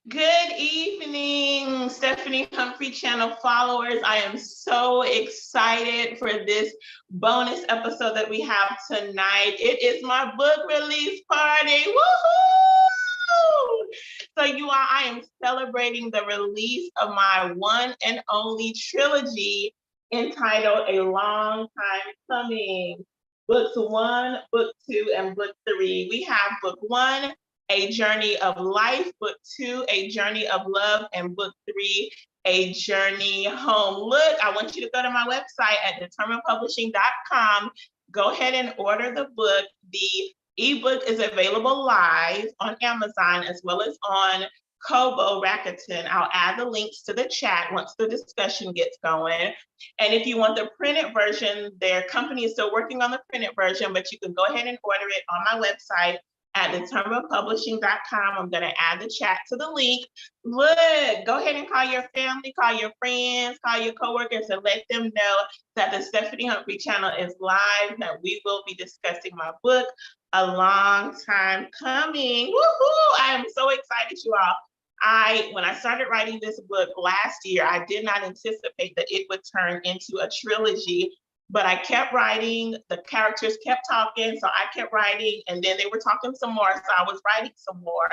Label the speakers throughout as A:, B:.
A: Good evening, Stephanie Humphrey channel followers. I am so excited for this bonus episode that we have tonight. It is my book release party. Woohoo! So you all, I am celebrating the release of my one and only trilogy entitled A Long Time Coming. Books 1, Book 2, and Book 3. We have Book 1, A Journey of Life, Book 2, A Journey of Love, and Book 3, A Journey Home. Look, I want you to go to my website at determinedpublishing.com. Go ahead and order the book. The ebook is available live on Amazon as well as on Kobo Rakuten. I'll add the links to the chat once the discussion gets going. And if you want the printed version, their company is still working on the printed version, but you can go ahead and order it on my website at determinedpublishing.com. I'm going to add the chat to the link. Look, go ahead and call your family, call your friends, call your coworkers, and let them know that the Stephanie Humphrey channel is live, that we will be discussing my book, A Long Time Coming. Woohoo! I am so excited, you all. When I started writing this book last year, I did not anticipate that it would turn into a trilogy. But I kept writing, the characters kept talking, so I kept writing, and then they were talking some more, so I was writing some more.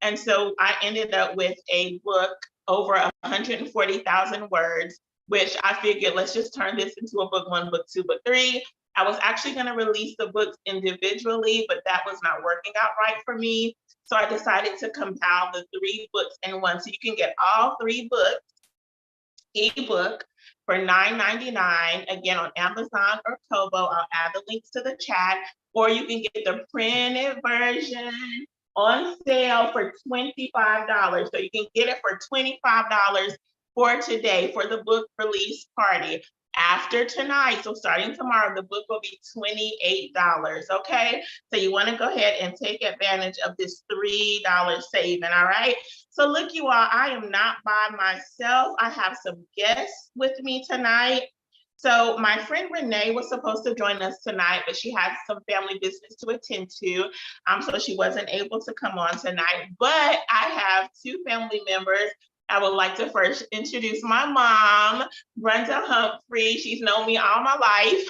A: And so I ended up with a book over 140,000 words, which I figured, let's just turn this into a book 1, book 2, book 3. I was actually going to release the books individually, but that was not working out right for me. So I decided to compile the 3 books in one. So you can get all 3 books, ebook, for $9.99, again on Amazon or Kobo. I'll add the links to the chat, or you can get the printed version on sale for $25. So you can get it for $25 for today for the book release party. After tonight, so starting tomorrow, the book will be $28, okay? So you want to go ahead and take advantage of this $3 saving, all right? So look, you all, I am not by myself. I have some guests with me tonight. So my friend Renee was supposed to join us tonight, but she had some family business to attend to, so she wasn't able to come on tonight. But I have 2 family members. I would like to first introduce my mom, Brenda Humphrey. She's known me all my life,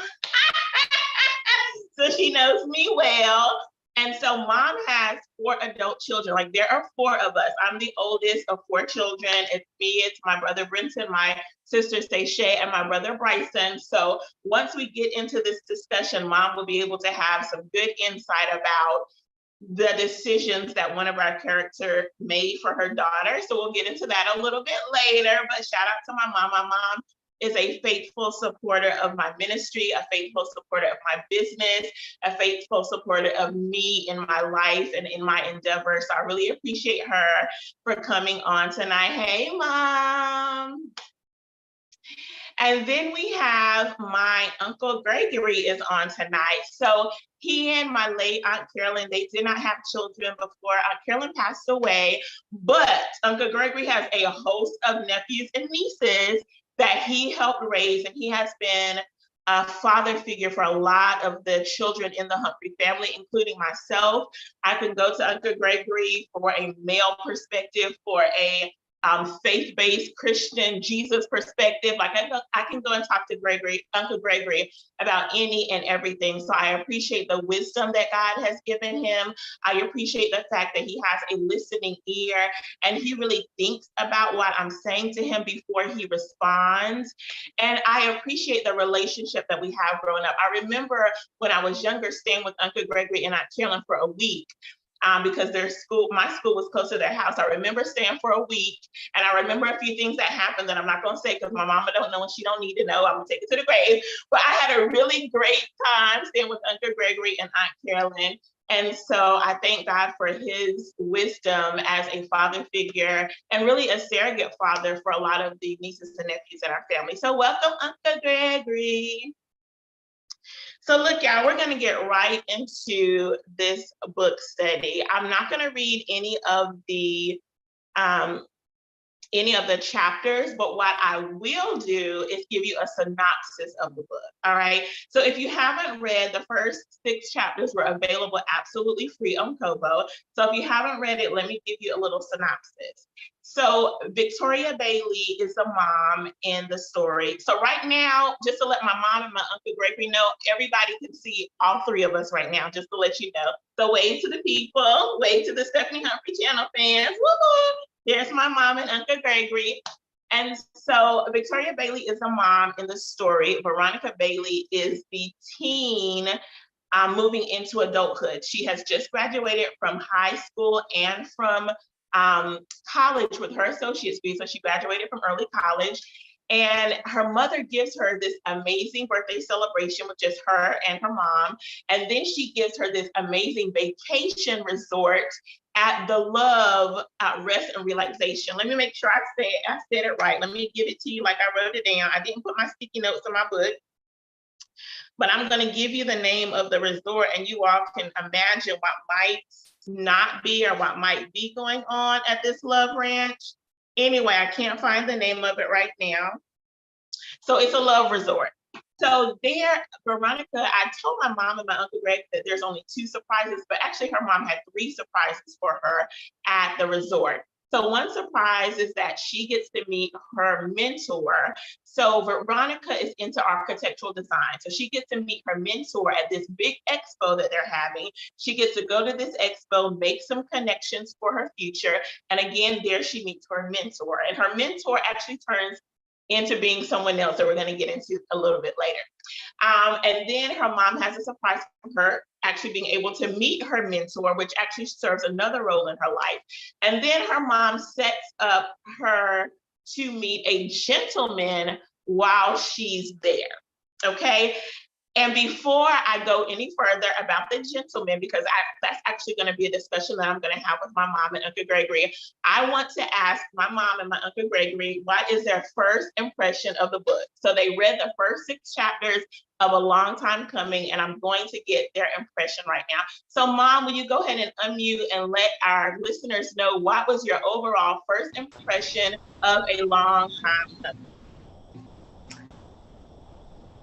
A: so she knows me well. And so mom has 4 adult children. Like, there are 4 of us. I'm the oldest of 4 children. It's me, it's my brother Brenton, my sister Shay, and my brother Bryson. So once we get into this discussion, mom will be able to have some good insight about the decisions that one of our characters made for her daughter. So we'll get into that a little bit later, but shout out to my mom. My mom is a faithful supporter of my ministry, a faithful supporter of my business, a faithful supporter of me in my life and in my endeavors. So I really appreciate her for coming on tonight. Hey, Mom. And then we have my Uncle Gregory is on tonight. So he and my late Aunt Carolyn, they did not have children before Aunt Carolyn passed away, but Uncle Gregory has a host of nephews and nieces that he helped raise, and he has been a father figure for a lot of the children in the Humphrey family, including myself. I can go to Uncle Gregory for a male perspective, for a faith-based Christian Jesus perspective. Like, I can go and talk to Uncle Gregory about any and everything. So I appreciate the wisdom that God has given him. I appreciate the fact that he has a listening ear and he really thinks about what I'm saying to him before he responds. And I appreciate the relationship that we have growing up. I remember when I was younger, staying with Uncle Gregory and Aunt Carolyn for a week. Because my school was close to their house. I remember staying for a week, and I remember a few things that happened that I'm not going to say because my mama don't know and she don't need to know. I'm going to take it to the grave. But I had a really great time staying with Uncle Gregory and Aunt Carolyn. And so I thank God for his wisdom as a father figure and really a surrogate father for a lot of the nieces and nephews in our family. So welcome, Uncle Gregory. So look, y'all, we're going to get right into this book study. I'm not going to read any of the chapters, but what I will do is give you a synopsis of the book. All right. So if you haven't read, the first 6 chapters were available absolutely free on Kobo. So if you haven't read it, let me give you a little synopsis. So Victoria Bailey is the mom in the story. So right now, just to let my mom and my Uncle Gregory know, everybody can see all three of us right now, just to let you know. So wave to the people, wave to the Stephanie Humphrey channel fans. Woo-hoo! There's my mom and Uncle Gregory. And so Victoria Bailey is the mom in the story. Veronica Bailey is the teen moving into adulthood. She has just graduated from high school and from college with her associate's degree. So she graduated from early college. And her mother gives her this amazing birthday celebration with just her and her mom. And then she gives her this amazing vacation resort at the Love Rest and Relaxation. Let me make sure I said it right. Let me give it to you like I wrote it down. I didn't put my sticky notes in my book, but I'm going to give you the name of the resort, and you all can imagine what might not be or what might be going on at this Love Ranch. Anyway, I can't find the name of it right now. So it's a love resort. So there, Veronica, I told my mom and my Uncle Greg that there's only 2 surprises, but actually her mom had 3 surprises for her at the resort. So one surprise is that she gets to meet her mentor. So Veronica is into architectural design. So she gets to meet her mentor at this big expo that they're having. She gets to go to this expo, make some connections for her future. And again, there she meets her mentor. And her mentor actually turns into being someone else that we're going to get into a little bit later. And then her mom has a surprise for her, actually being able to meet her mentor, which actually serves another role in her life. And then her mom sets up her to meet a gentleman while she's there. Okay. And before I go any further about the gentleman, because that's actually going to be a discussion that I'm going to have with my mom and Uncle Gregory, I want to ask my mom and my Uncle Gregory, what is their first impression of the book? So they read the first 6 chapters of A Long Time Coming, and I'm going to get their impression right now. So Mom, will you go ahead and unmute and let our listeners know what was your overall first impression of A Long Time Coming?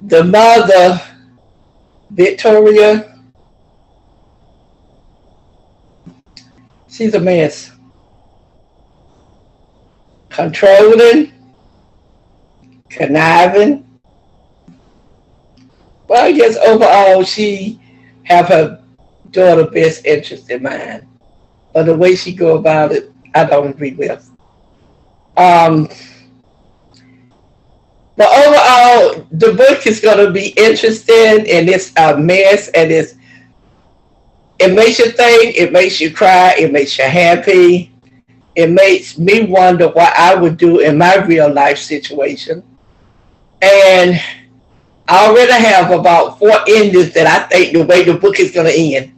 B: The mother, Victoria, she's a mess. Controlling, conniving. Well, I guess overall she have her daughter best interest in mind. But the way she go about it, I don't agree with. Um, but overall, the book is going to be interesting, and it's a mess, and it makes you think, it makes you cry, it makes you happy. It makes me wonder what I would do in my real life situation. And I already have about 4 endings that I think the way the book is going to end.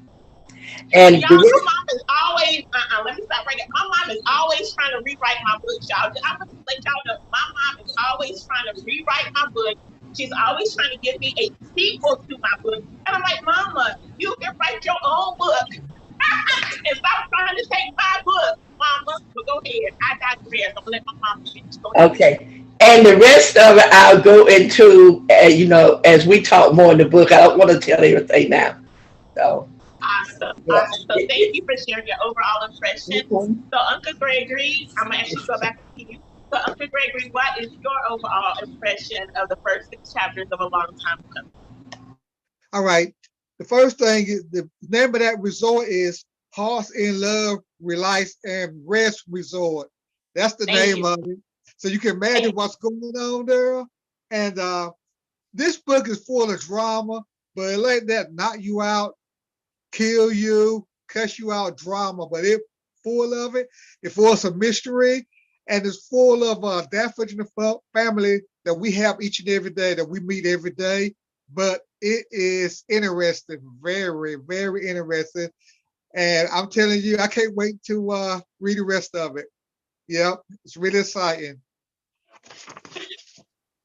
B: And
A: Y'all, my mom is always, let me stop right there. My mom is always trying to rewrite my book, y'all. I'm going to let y'all know, my mom is always trying to rewrite my book. She's always trying to give me a sequel to my book. And I'm like, Mama, you can write your own book. And stop trying to take my book, Mama. But go ahead. I digress. I'm going to let my mom finish. Go ahead.
B: okay. And the rest of it I'll go into, as we talk more in the book. I don't want to tell everything now. So,
A: Awesome.
B: yeah.
A: Awesome. So thank you for sharing your overall impression. So Uncle Gregory, I'm going to actually go back to you. So Uncle Gregory, what is your overall impression of the first 6 chapters of A Long Time Coming?
C: All right. The first thing is the name of that resort is Hearts in Love, Relax, and Rest Resort. That's the name of it. So you can imagine what's going on there. And this book is full of drama, but it let that knock you out, kill you, cuss you out drama, but it's full of it. It's full of some mystery, and it's full of that fortunate family that we have each and every day, that we meet every day. But it is interesting, very, very interesting. And I'm telling you, I can't wait to read the rest of it. Yep, it's really exciting.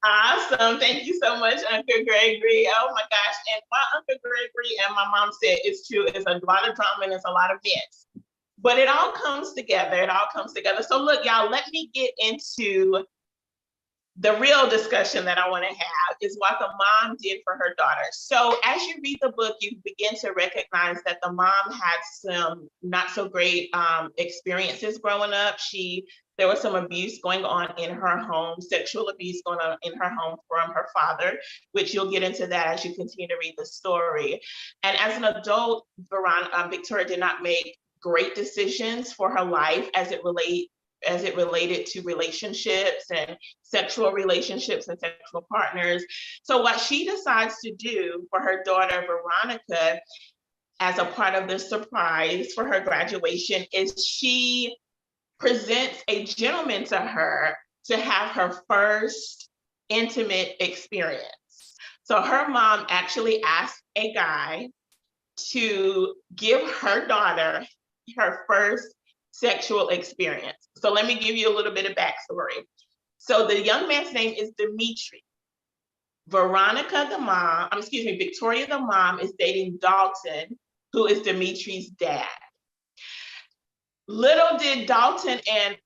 A: Awesome. Thank you so much, Uncle Gregory. Oh my gosh. And my Uncle Gregory and my mom said it's true. It's a lot of drama and it's a lot of mess. But it all comes together. It all comes together. So look, y'all, let me get into the real discussion that I want to have is what the mom did for her daughter. So as you read the book, you begin to recognize that the mom had some not so great experiences growing up. She There was some abuse going on in her home, sexual abuse going on in her home from her father, which you'll get into that as you continue to read the story. And as an adult, Victoria did not make great decisions for her life as it related to relationships and sexual relationships and sexual partners. So what she decides to do for her daughter, Veronica, as a part of the surprise for her graduation, is she presents a gentleman to her to have her first intimate experience. So her mom actually asked a guy to give her daughter her first sexual experience. So let me give you a little bit of backstory. So the young man's name is Dimitri. Victoria, the mom, is dating Dalton, who is Dimitri's dad. Little did Dalton and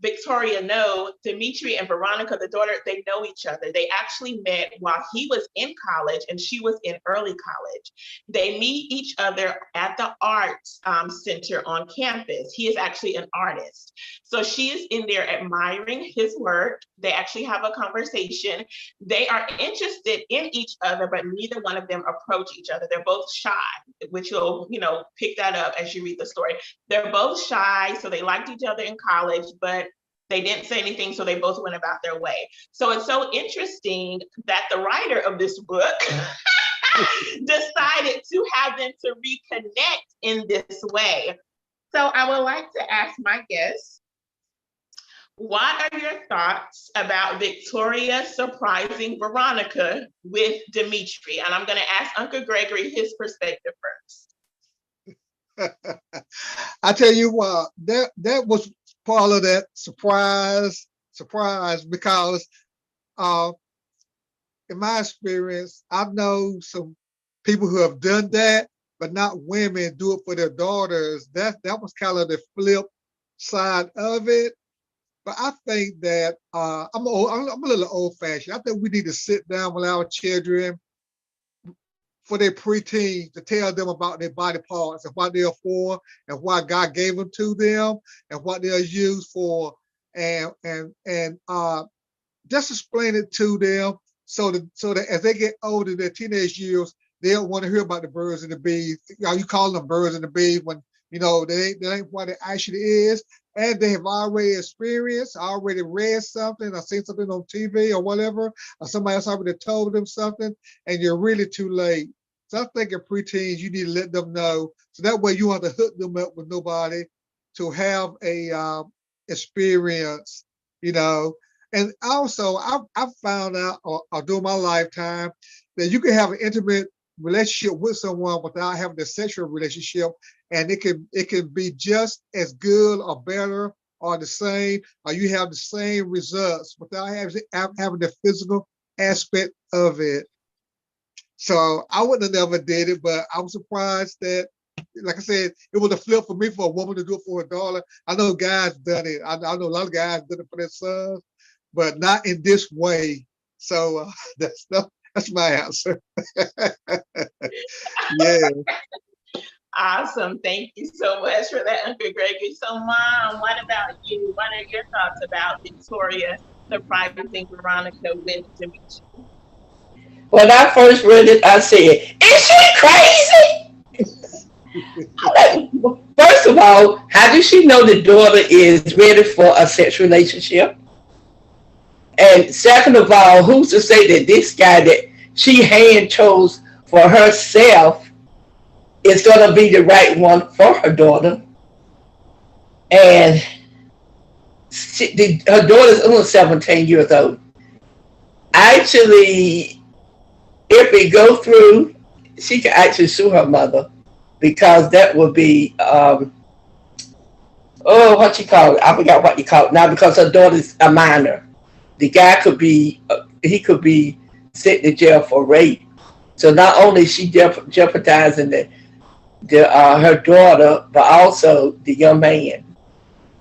A: Victoria know, Dimitri and Veronica, the daughter, they know each other. They actually met while he was in college and she was in early college. They meet each other at the arts center on campus. He is actually an artist. So she is in there admiring his work. They actually have a conversation. They are interested in each other, but neither one of them approach each other. They're both shy, which you'll, pick that up as you read the story. They're both shy, so they liked each other in college, but they didn't say anything, so they both went about their way. So it's so interesting that the writer of this book decided to have them to reconnect in this way. So I would like to ask my guests, what are your thoughts about Victoria surprising Veronica with Dimitri? And I'm going to ask Uncle Gregory his perspective first.
C: I tell you what, that was part of that surprise, because in my experience, I know some people who have done that, but not women do it for their daughters. That was kind of the flip side of it. But I think that I'm a little old-fashioned. I think we need to sit down with our children for their preteens to tell them about their body parts and what they're for and why God gave them to them and what they're used for, and just explain it to them so that as they get older, their teenage years, they don't want to hear about the birds and the bees. You call them birds and the bees when they ain't what it actually is. And they have already experienced, already read something, or seen something on TV or whatever, or somebody else already told them something, and you're really too late. So I think at preteens, you need to let them know, so that way you don't have to hook them up with nobody to have a experience, And also, I found out, or during my lifetime, that you can have an intimate relationship with someone without having a sexual relationship, and it can be just as good or better or the same, or you have the same results without having the physical aspect of it. So I wouldn't have never did it, but I was surprised that, like I said, it was a flip for me for a woman to do it for a daughter. I know guys done it. I know a lot of guys did it for their sons, but not in this way. So that's my answer. Yeah.
A: Awesome. Thank you so much for that, Uncle Gregory. So, Mom, what about you? What are your thoughts about Victoria surprising Veronica with Dimitri?
B: When I first read it, I said, "Is she crazy?" First of all, how does she know the daughter is ready for a sex relationship? And second of all, who's to say that this guy that she hand chose for herself is going to be the right one for her daughter? And her daughter's only 17 years old. Actually, if it go through, she can actually sue her mother, because that would be what you call it? I forgot what you call it now, because her daughter's a minor. The guy could be sent to jail for rape. So not only is she jeopardizing her daughter, but also the young man.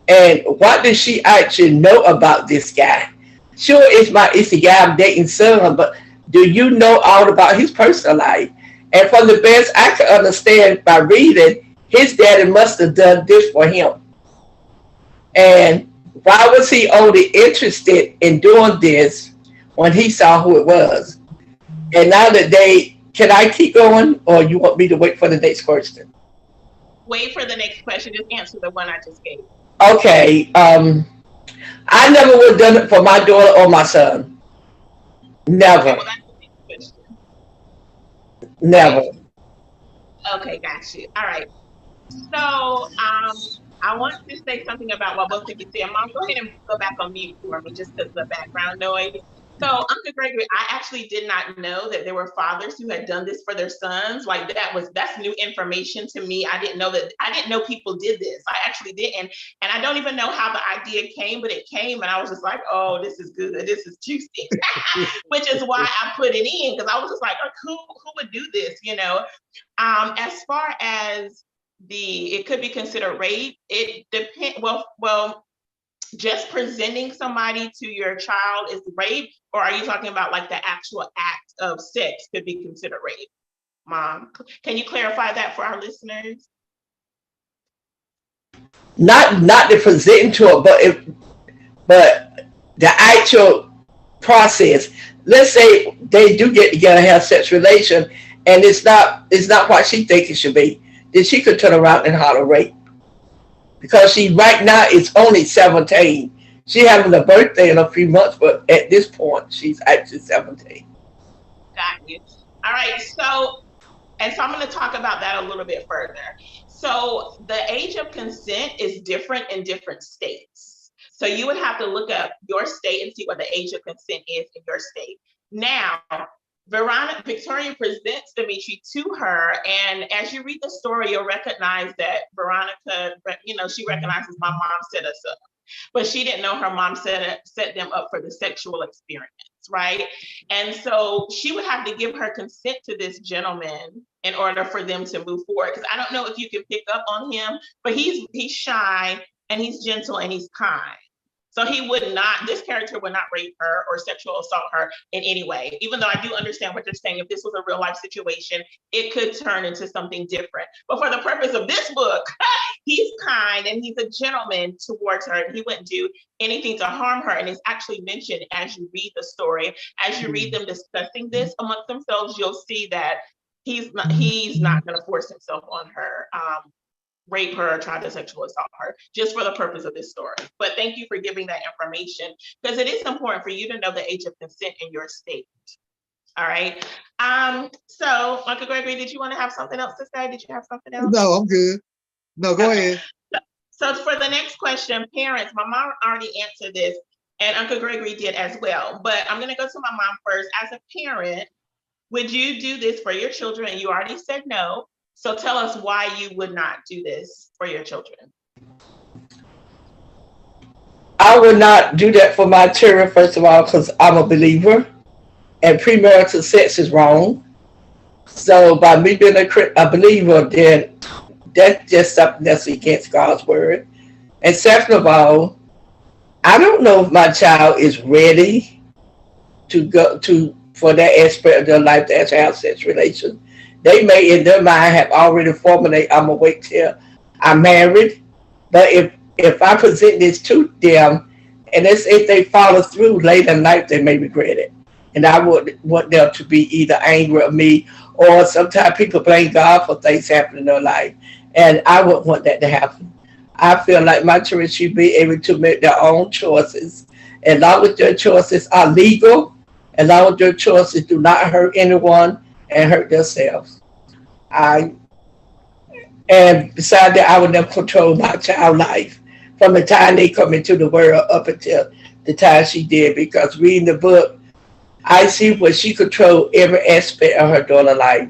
B: And what does she actually know about this guy? Sure, it's the guy I'm dating son, but do you know all about his personal life? And from the best I can understand by reading, his daddy must have done this for him. And Why was he only interested in doing this when he saw who it was? And now that can I keep going, or you want me to wait for the next question?
A: Wait for the next question. Just answer the one I just gave.
B: Okay. I never would have done it for my daughter or my son.
A: Okay,
B: Never.
A: well, that's the next question.
B: Never.
A: Right? Okay, got you. All right. So, I want to say something about what both of you said. Mom, go ahead and go back on mute for me, just because of the background noise. So, Uncle Gregory, I actually did not know that there were fathers who had done this for their sons. Like that's new information to me. I didn't know people did this. I actually didn't. And I don't even know how the idea came, but it came and I was just like, oh, this is good. This is juicy. Which is why I put it in, because I was just like, who would do this, you know? As far as it could be considered rape, it depends. Well, just presenting somebody to your child is rape, or are you talking about like the actual act of sex could be considered rape? Mom, can you clarify that for our listeners?
B: Not the presenting to it, but the actual process. Let's say they do get together and have sex relation, and it's not what she thinks it should be. Then she could turn around and holler rape, because she right now is only 17. She having a birthday in a few months, but at this point she's actually 17.
A: Got you. All right. So I'm going to talk about that a little bit further. So the age of consent is different in different states. So you would have to look up your state and see what the age of consent is in your state. Now, Victoria presents Dimitri to her, and as you read the story, you'll recognize that Veronica, she recognizes my mom set us up, but she didn't know her mom set them up for the sexual experience, right? And so she would have to give her consent to this gentleman in order for them to move forward. Because I don't know if you can pick up on him, but he's shy and he's gentle and he's kind. So this character would not rape her or sexual assault her in any way. Even though I do understand what you're saying, if this was a real life situation, it could turn into something different. But for the purpose of this book, he's kind and he's a gentleman towards her, and he wouldn't do anything to harm her. And it's actually mentioned as you read the story, as you read them discussing this amongst themselves, you'll see that he's not going to force himself on her. Rape her or try to sexual assault her, just for the purpose of this story. But thank you for giving that information, because it is important for you to know the age of consent in your state. All right. So Uncle Gregory, did you want to have something else to say? Did you have something else?
C: No, I'm good. No, go ahead.
A: So for the next question, parents, my mom already answered this, and Uncle Gregory did as well. But I'm going to go to my mom first. As a parent, would you do this for your children? And you already said no. So tell us why you would not do this for your children.
B: I would not do that for my children, first of all, because I'm a believer, and premarital sex is wrong. So by me being a believer, then that's just something that's against God's word. And second of all, I don't know if my child is ready to go for that aspect of their life to have sex relations. They may, in their mind, have already formulated, I'm going to wait till I'm married. But if I present this to them, and if they follow through later in life, they may regret it. And I would want them to be either angry at me, or sometimes people blame God for things happening in their life. And I wouldn't want that to happen. I feel like my children should be able to make their own choices. As long as their choices are legal, as long as their choices do not hurt anyone and hurt themselves. And besides that, I would never control my child's life from the time they come into the world up until the time she did, because reading the book, I see where she controlled every aspect of her daughter's life.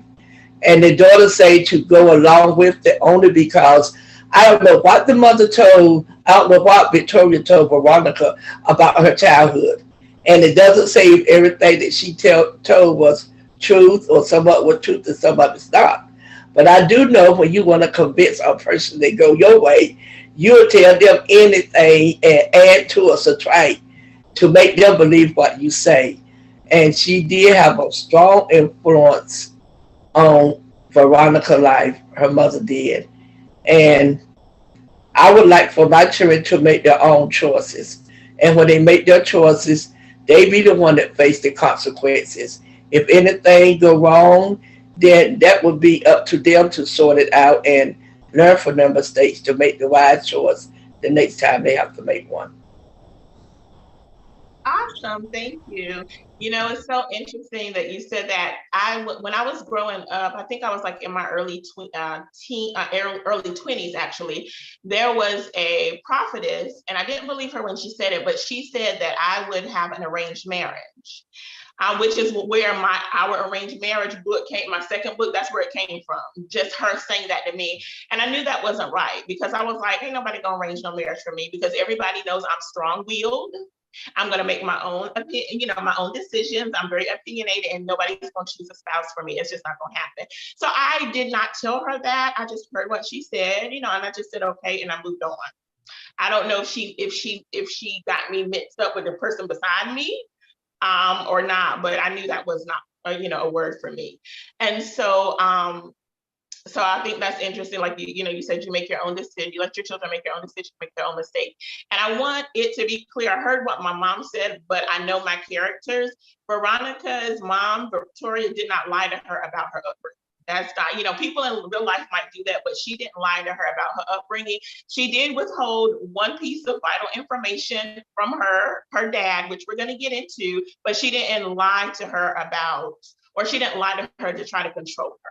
B: And the daughter say to go along with it only because I don't know what the mother told, I don't know what Victoria told Veronica about her childhood. And it doesn't say if everything that she told was truth, or some of it was truth and some of it's not. But I do know when you want to convince a person to go your way, you'll tell them anything and add to or subtract to make them believe what you say. And she did have a strong influence on Veronica's life. Her mother did. And I would like for my children to make their own choices. And when they make their choices, they be the one that face the consequences. If anything go wrong, then that would be up to them to sort it out and learn from their mistakes to make the wise choice the next time they have to make one.
A: Awesome, thank you. You know, it's so interesting that you said that. When I was growing up, I think I was like in my early 20s actually. There was a prophetess, and I didn't believe her when she said it, but she said that I would have an arranged marriage, which is where our arranged marriage book came. My second book, that's where it came from. Just her saying that to me, and I knew that wasn't right because I was like, ain't nobody gonna arrange no marriage for me because everybody knows I'm strong-willed. I'm going to make my own, my own decisions. I'm very opinionated, and nobody's going to choose a spouse for me. It's just not going to happen. So I did not tell her that. I just heard what she said, and I just said okay, and I moved on. I don't know if she got me mixed up with the person beside me, or not, but I knew that was not a word for me. And so I think that's interesting. Like you said you make your own decision. You let your children make their own decision, make their own mistake. And I want it to be clear. I heard what my mom said, but I know my characters. Veronica's mom, Victoria, did not lie to her about her upbringing. That's not, people in real life might do that, but she didn't lie to her about her upbringing. She did withhold one piece of vital information from her dad, which we're going to get into, but she didn't lie to her about, or she didn't lie to her to try to control her.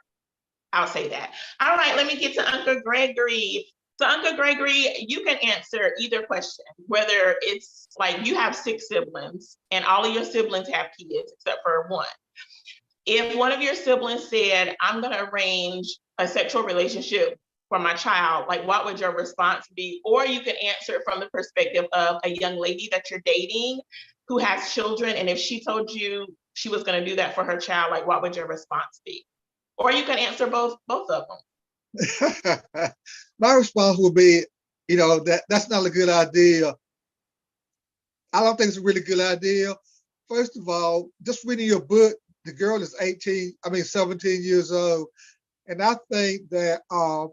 A: I'll say that. All right, let me get to Uncle Gregory. So, Uncle Gregory, you can answer either question, whether it's like you have 6 siblings and all of your siblings have kids except for one. If one of your siblings said, I'm going to arrange a sexual relationship for my child, like what would your response be? Or you can answer from the perspective of a young lady that you're dating who has children. And if she told you she was going to do that for her child, like what would your response be? Or you can answer both of them.
C: My response would be, that's not a good idea. I don't think it's a really good idea. First of all, just reading your book, the girl is 17 years old. And I think that I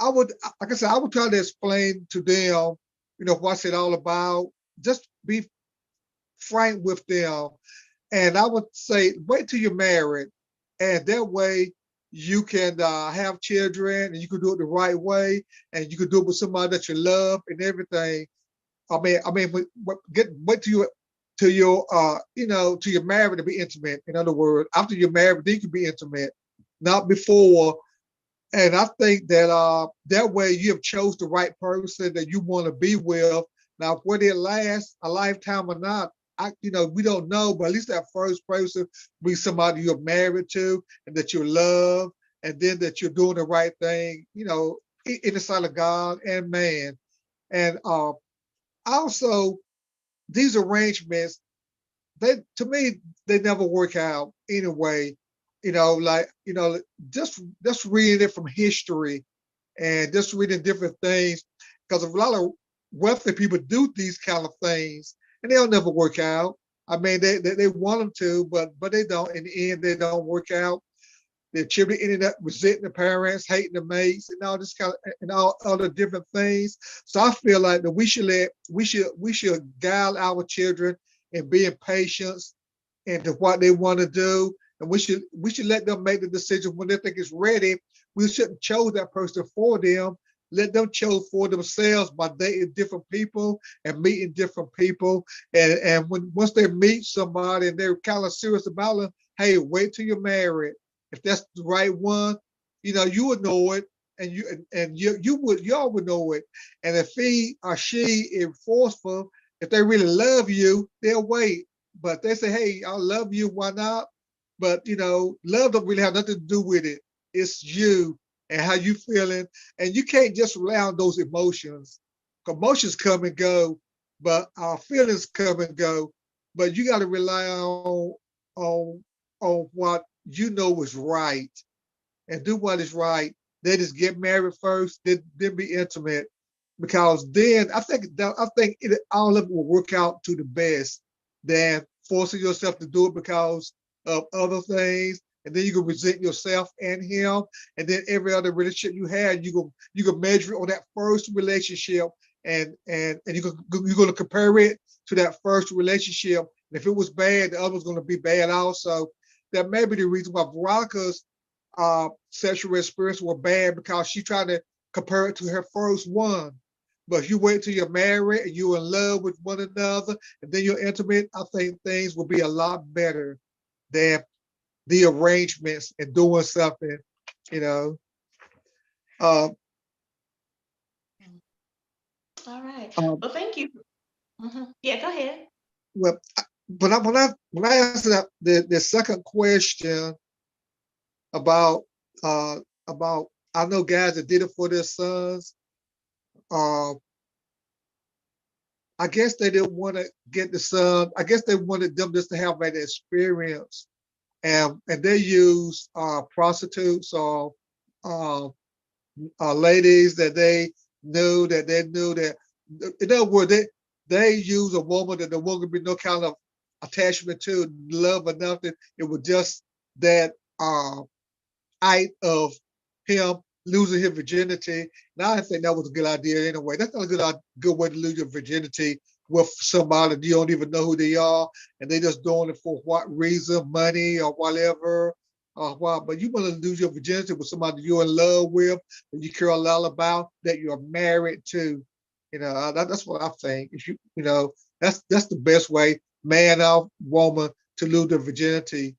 C: would, like I said, I would try to explain to them, what's it all about. Just be frank with them. And I would say, wait till you're married. And that way you can have children and you can do it the right way and you can do it with somebody that you love and everything. Wait till you're married to be intimate. In other words, after you're married, then you can be intimate, not before. And I think that that way you have chose the right person that you want to be with. Now, whether it lasts a lifetime or not, we don't know, but at least that first person be somebody you're married to and that you love, and then that you're doing the right thing, in the sight of God and man. And also, these arrangements, to me, they never work out anyway. Just reading it from history and just reading different things, because a lot of wealthy people do these kind of things and they'll never work out. They want them to, but they don't. In the end, they don't work out. The children ended up resenting the parents, hating the mates, and all this kind of and all other different things. So I feel like that we should guide our children in being patient into what they want to do, and we should let them make the decision when they think it's ready. We shouldn't choose that person for them. Let them choose for themselves by dating different people and meeting different people. And once they meet somebody and they're kind of serious about it, hey, wait till you're married. If that's the right one, you would know it, and y'all would know it. And if he or she is forceful, if they really love you, they'll wait. But they say, hey, I love you, why not? But love don't really have nothing to do with it. It's you and how you feeling. And you can't just rely on those emotions. Emotions come and go, but our feelings come and go. But you got to rely on what you know is right and do what is right. They just get married first, then be intimate. Because then I think all of it will work out to the best than forcing yourself to do it because of other things. and then you can present yourself and him, and then every other relationship you had, you can measure it on that first relationship, and you're gonna compare it to that first relationship. And if it was bad, the other was gonna be bad also. That may be the reason why Veronica's sexual experience were bad, because she tried to compare it to her first one. But if you wait till you're married and you're in love with one another and then you're intimate, I think things will be a lot better than the arrangements and doing something, you know.
A: All right.
C: Um,
A: Well, thank you. Yeah, go ahead.
C: well, when I answer that the second question about uh about I know guys that did it for their sons. Uh, I guess they didn't want to get the son. I guess they wanted them just to have that experience, and they used prostitutes or uh, ladies that they knew that in other words they use a woman that there won't be no kind of attachment to, love or nothing. It was just that act of him losing his virginity. Now I think that was a good idea anyway. That's not a good way to lose your virginity with somebody you don't even know who they are, and they just doing it for what reason, money or whatever. Why? But you want to lose your virginity with somebody you're in love with, that you care a lot about, that you're married to. That's what I think. If that's the best way, man or woman, to lose their virginity.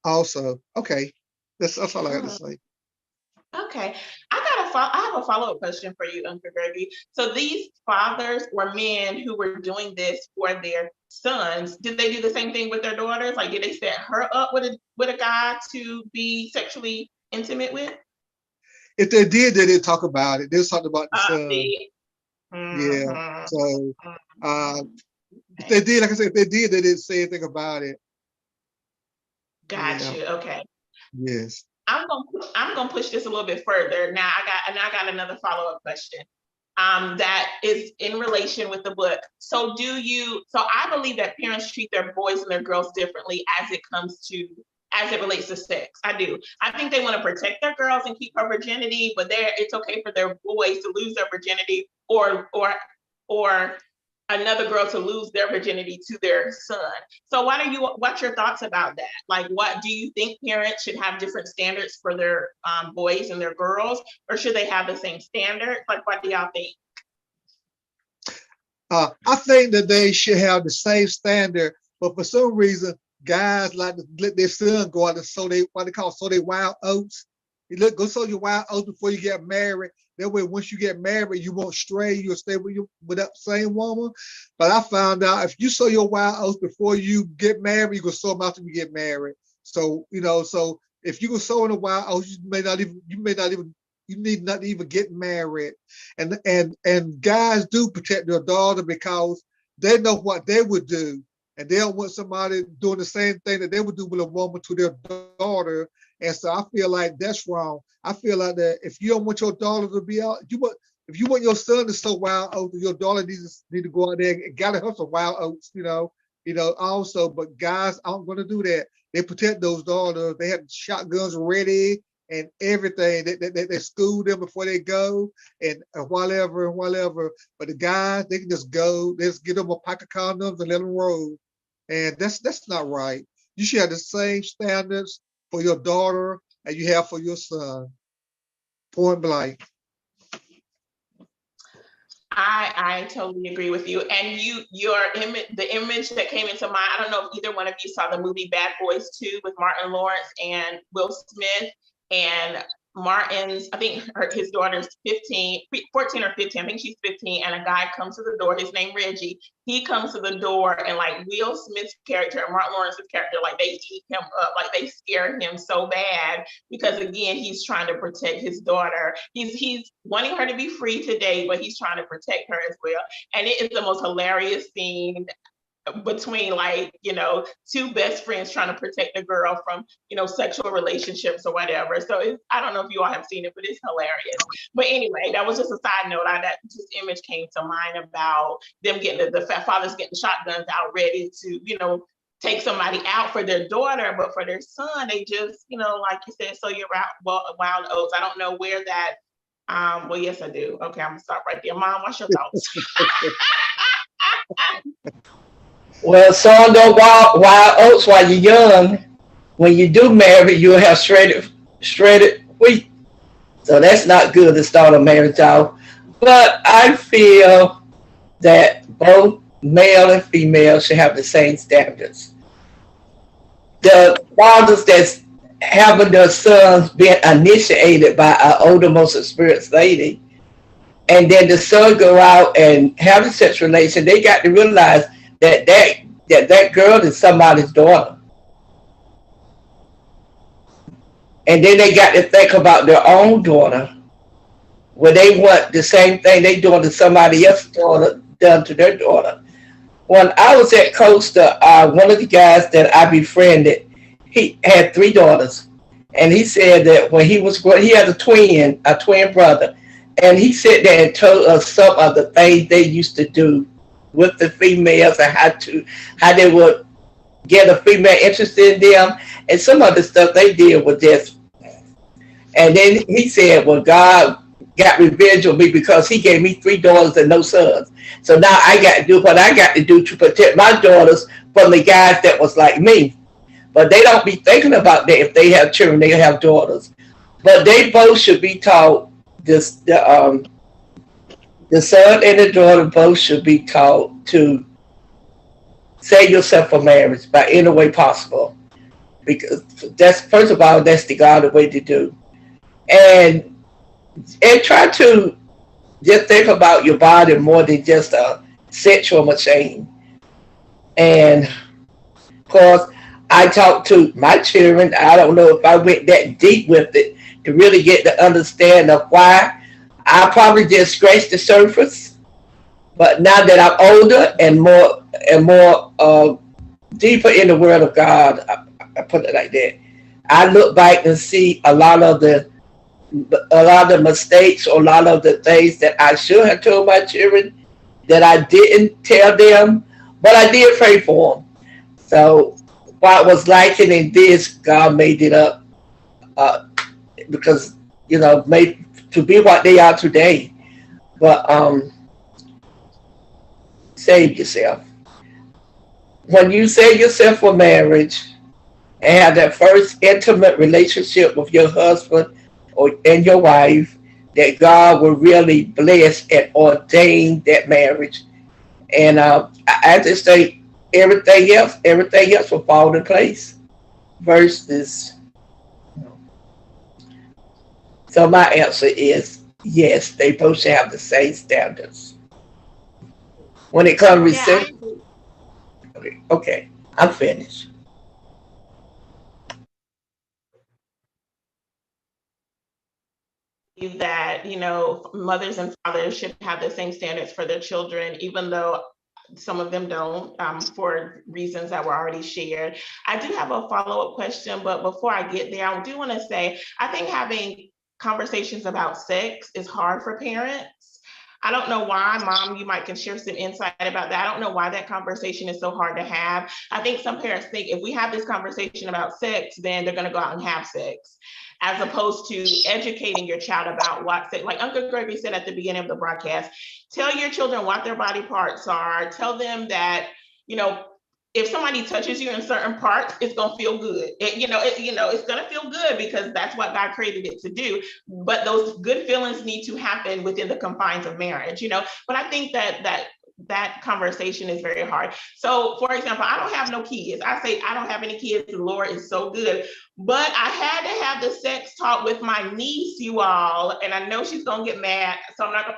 C: Also, okay, that's all I got to
A: Mhm.
C: say.
A: Okay. I have a follow-up question for you, Uncle Gregory. So these fathers or men who were doing this for their sons, did they do the same thing with their daughters? Like, did they set her up with a guy to be sexually intimate with?
C: If they did, they didn't talk about it. They just talked about the son.
A: See.
C: Yeah.
A: Mm-hmm.
C: So uh, if
A: Okay.
C: they did, like I said, if they did, they didn't say anything about it.
A: Got
C: Yeah.
A: you. Okay.
C: Yes.
A: I'm gonna push this a little bit further. Now I got another follow-up question. That is in relation with the book. So I believe that parents treat their boys and their girls differently as it relates to sex. I do. I think they want to protect their girls and keep her virginity, but it's okay for their boys to lose their virginity, or another girl to lose their virginity to their son. So what's your thoughts about that? Like, what do you think parents should have different standards for their boys and their girls, or should they have the same standard? Like, what do y'all think?
C: I think that they should have the same standard, but for some reason, guys like to let their son go out and sow they wild oats. Go sow your wild oats before you get married. That way, once you get married, you won't stray. You'll stay with that same woman. But I found out if you sow your wild oats before you get married, you can sow them after you get married. So so if you go sow in a wild oats, you need not even get married. And guys do protect their daughter because they know what they would do, and they don't want somebody doing the same thing that they would do with a woman to their daughter. And so I feel like that's wrong. I feel like that if you don't want your daughter to be out, if you want your son to sow wild oats, your daughter need to go out there and gather her some wild oats. Also, but guys aren't going to do that. They protect those daughters. They have shotguns ready and everything. They school them before they go and whatever. But the guys, they can just go. They just give them a pack of condoms and let them roll. And that's not right. You should have the same standards for your daughter as you have for your son. Point blank.
A: I totally agree with you. And the image that came into mind, I don't know if either one of you saw the movie Bad Boys 2 with Martin Lawrence and Will Smith. And I think his daughter's 15, 14 or 15, I think she's 15, and a guy comes to the door, his name Reggie. He comes to the door, and like Will Smith's character and Martin Lawrence's character, like they eat him up, like they scare him so bad because again, he's trying to protect his daughter. He's wanting her to be free today, but he's trying to protect her as well. And it is the most hilarious scene between two best friends trying to protect the girl from sexual relationships or whatever. So I don't know if you all have seen it, but it's hilarious. But anyway, that was just a side note. That just image came to mind about them getting the fathers getting shotguns out ready to take somebody out for their daughter, but for their son, they just, like you said, sow your wild oats. I don't know where that. Well, yes, I do. Okay, I'm gonna stop right there. Mom, what's your thoughts?
B: Well, sow no wild oats while you're young. When you do marry, you'll have shredded wheat. So that's not good to start a marriage out. But I feel that both male and female should have the same standards. The fathers that's having their sons being initiated by an older, most experienced lady, and then the son go out and have a sex relation, they got to realize that girl is somebody's daughter. And then they got to think about their own daughter, where they want the same thing they doing to somebody else's daughter done to their daughter. When I was at Costa, one of the guys that I befriended, he had 3 daughters, and he said that when he was growing, he had a twin brother, and he sat there and told us some of the things they used to do with the females and how they would get a female interested in them, and some of the stuff they did was just. And then he said, "Well, God got revenge on me because He gave me 3 daughters and no sons. So now I got to do what I got to do to protect my daughters from the guys that was like me." But they don't be thinking about that. If they have children, they have daughters. But they both should be taught this. The son and the daughter both should be taught to save yourself for marriage by any way possible, because that's, first of all, that's the godly way to do. And try to just think about your body more than just a sexual machine. And of course, I talk to my children. I don't know if I went that deep with it to really get the understanding of why. I probably just scratched the surface. But now that I'm older and more deeper in the Word of God, I put it like that, I look back and see a lot of the mistakes, or a lot of the things that I should have told my children that I didn't tell them, but I did pray for them. So what was lacking in this, God made it up, because made to be what they are today. But save yourself. When you save yourself for marriage and have that first intimate relationship with your husband and your wife, that God will really bless and ordain that marriage. And I just think everything else will fall in place. Versus, so my answer is yes, they both should have the same standards. When it comes to okay, I'm finished.
A: That mothers and fathers should have the same standards for their children, even though some of them don't, for reasons that were already shared. I do have a follow-up question, but before I get there, I do want to say I think having conversations about sex is hard for parents. I don't know why. Mom, you might can share some insight about that. I don't know why that conversation is so hard to have. I think some parents think if we have this conversation about sex, then they're going to go out and have sex, as opposed to educating your child about what sex. Like Uncle Gregory said at the beginning of the broadcast, tell your children what their body parts are. Tell them that, if somebody touches you in certain parts, it's gonna feel good. It's gonna feel good because that's what God created it to do. But those good feelings need to happen within the confines of marriage. But I think that conversation is very hard. So, for example, I don't have no kids. I say I don't have any kids. The Lord is so good. But I had to have the sex talk with my niece, you all, and I know she's gonna get mad, so I'm not gonna.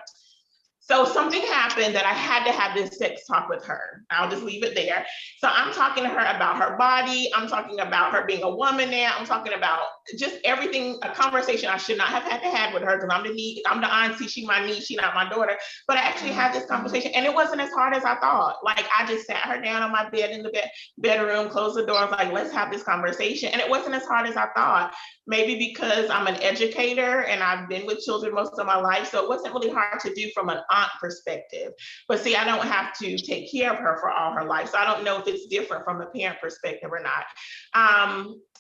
A: So something happened that I had to have this sex talk with her. I'll just leave it there. So I'm talking to her about her body. I'm talking about her being a woman now. I'm talking about just everything, a conversation I should not have had to have with her because I'm the auntie, she my niece, she not my daughter. But I actually had this conversation and it wasn't as hard as I thought. Like I just sat her down on my bed in the bedroom, closed the door, I was like, let's have this conversation. And it wasn't as hard as I thought. Maybe because I'm an educator and I've been with children most of my life. So it wasn't really hard to do from an aunt perspective. But see, I don't have to take care of her for all her life. So I don't know if it's different from a parent perspective or not.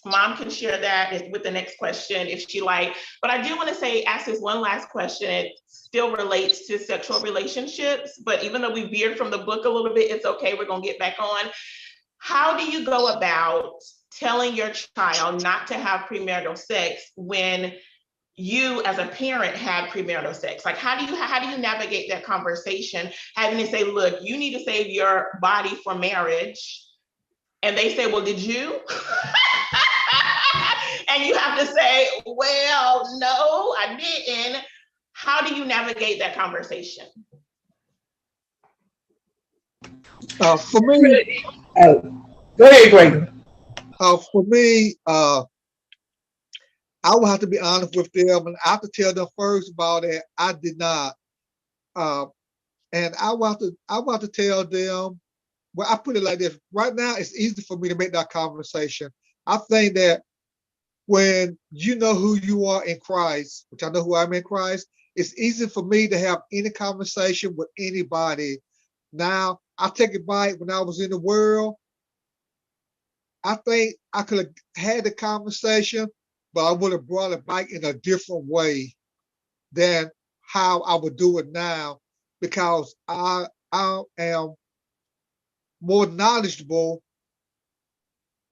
A: Mom can share that with the next question if she like. But I do want to ask this one last question. It still relates to sexual relationships, but even though we veered from the book a little bit, it's okay. We're going to get back on. How do you go about telling your child not to have premarital sex when you as a parent had premarital sex? Like, how do you navigate that conversation, having to say, look, you need to save your body for marriage, and they say, well, did you? And you have to say, well, no, I didn't. How do you navigate that conversation?
C: For me,
B: go ahead, Greg.
C: For me, I will have to be honest with them, and I have to tell them first about it. I did not, and I want to tell them. Well, I put it like this. Right now, it's easy for me to make that conversation. I think that when you know who you are in Christ, which I know who I am in Christ, it's easy for me to have any conversation with anybody. Now, I take it back when I was in the world. I think I could have had the conversation, but I would have brought it back in a different way than how I would do it now, because I am more knowledgeable,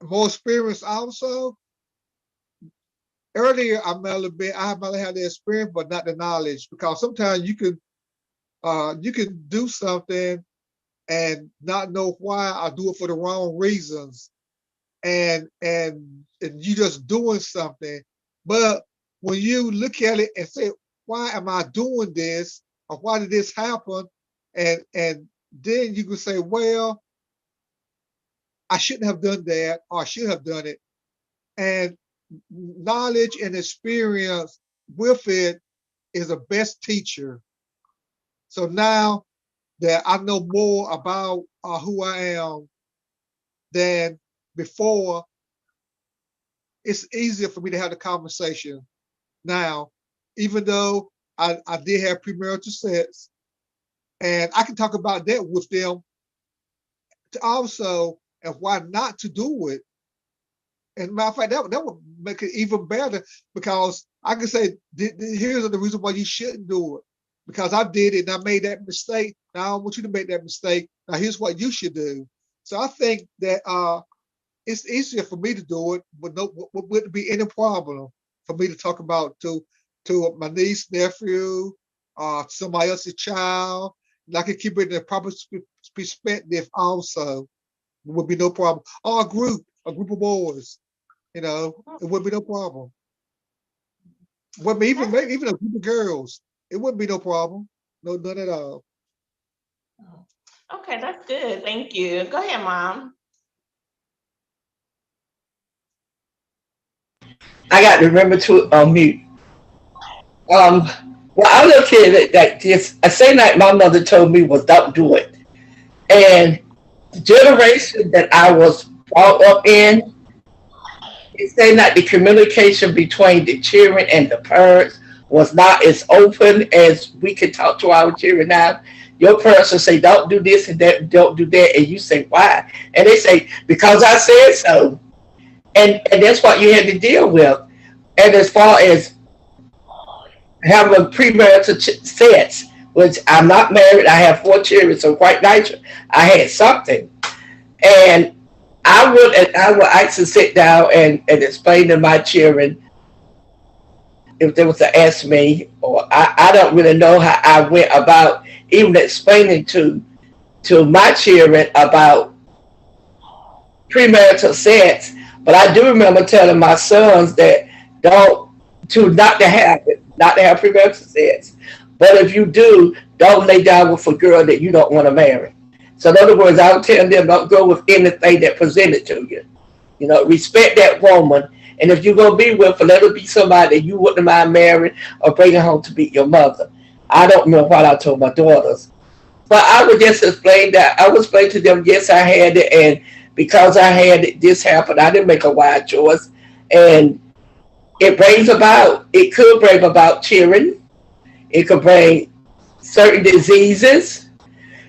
C: more experienced also. Earlier, I might have had the experience, but not the knowledge, because sometimes you can do something and not know why, or do it for the wrong reasons, and you just doing something. But when you look at it and say, why am I doing this, or why did this happen, and then you can say, well, I shouldn't have done that, or I should have done it. And knowledge and experience with it is a best teacher. So now that I know more about who I am than before, it's easier for me to have the conversation now, even though I did have premarital sex, and I can talk about that with them also, and why not to do it. And matter of fact, that would make it even better, because I can say, here's the reason why you shouldn't do it. Because I did it and I made that mistake. Now I don't want you to make that mistake. Now here's what you should do. So I think that it's easier for me to do it, but wouldn't be any problem for me to talk about to my niece, nephew, somebody else's child. And I can keep it in a proper perspective also. It would be no problem. Or a group of boys. It wouldn't be no problem. Well, even a group of girls, it wouldn't be no problem. No, none at all.
A: Okay, that's good. Thank you. Go ahead, Mom.
B: I got to remember to unmute. Well, I look at it like this. A same night my mother told me was don't do it. And the generation that I was brought up in, it say that the communication between the children and the parents was not as open as we can talk to our children now. Your parents will say, don't do this and that, don't do that. And you say, why? And they say, because I said so. And that's what you had to deal with. And as far as having a premarital sex, which I'm not married, I have 4 children, so quite natural, I had something. And I would actually sit down and explain to my children if they was to ask me, or I don't really know how I went about even explaining to my children about premarital sex. But I do remember telling my sons that not to have premarital sex. But if you do, don't lay down with a girl that you don't want to marry. So in other words, I would tell them don't go with anything that presented to you. Respect that woman. And if you're going to be with her, let her be somebody that you wouldn't mind marrying or bringing home to be your mother. I don't know what I told my daughters. But I would just explain that. I would explain to them, yes, I had it. And because I had it, this happened. I didn't make a wise choice. And it could bring about cheering. It could bring certain diseases.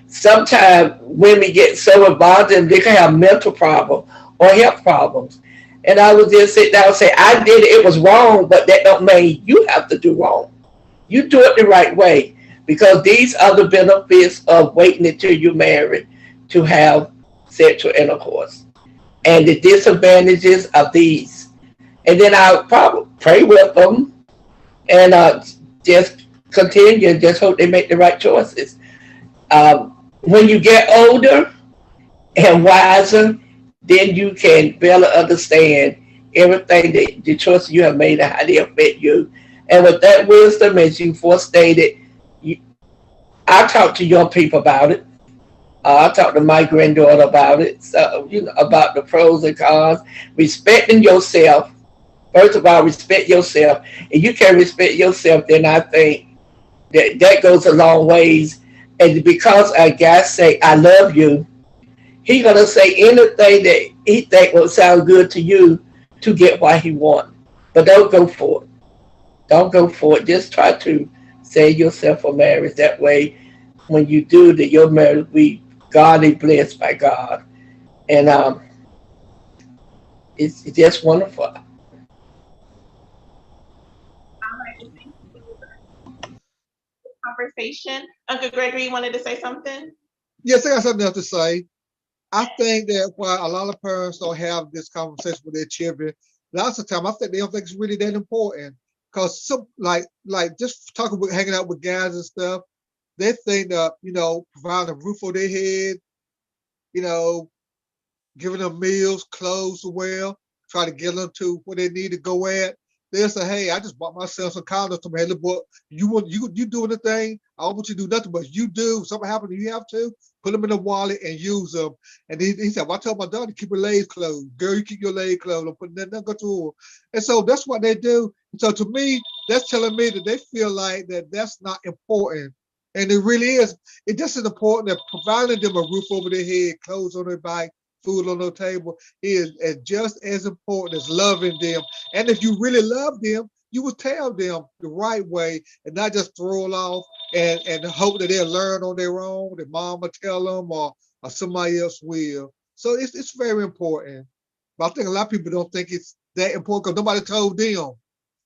B: Sometimes women get so involved and they can have mental problems or health problems. And I would just sit down and say, I did it, it was wrong, but that don't mean you have to do wrong. You do it the right way, because these are the benefits of waiting until you're married to have sexual intercourse, and the disadvantages of these. And then I'll probably pray with them and just continue and just hope they make the right choices. When you get older and wiser, then you can better understand everything that the choices you have made and how they affect you. And with that wisdom, as you forestated, you, I talk to young people about it. I talk to my granddaughter about it. So about the pros and cons, respecting yourself. First of all, respect yourself. If you can respect yourself, then I think that goes a long ways. And because a guy say, I love you, he gonna say anything that he think will sound good to you to get what he want. But don't go for it. Don't go for it. Just try to save yourself for marriage. That way, when you do, that your marriage will be godly blessed by God. And it's just wonderful.
A: All right, well, thank you for the conversation. Uncle Gregory, you wanted to say something?
C: Yes, I got something else to say. I think that why a lot of parents don't have this conversation with their children, lots of time I think they don't think it's really that important. Cause some like just talking with hanging out with guys and stuff, they think that, providing a roof over their head, you know, giving them meals, clothes to wear, try to get them to where they need to go at. They'll say, "Hey, I just bought myself some condoms." To me, hey, look, boy, you doing the thing? I don't want you to do nothing, but you do. If something happens, you have to put them in the wallet and use them. And he said, "Well, I told my daughter to keep her legs closed. Girl, you keep your legs closed. Don't put nothing go to her." And so that's what they do. And so to me, that's telling me that they feel like that's not important. And it really is. It just is important that providing them a roof over their head, clothes on their back, food on their table is just as important as loving them. And if you really love them, you will tell them the right way and not just throw it off and hope that they'll learn on their own, that mom will tell them or somebody else will. So it's very important. But I think a lot of people don't think it's that important because nobody told them.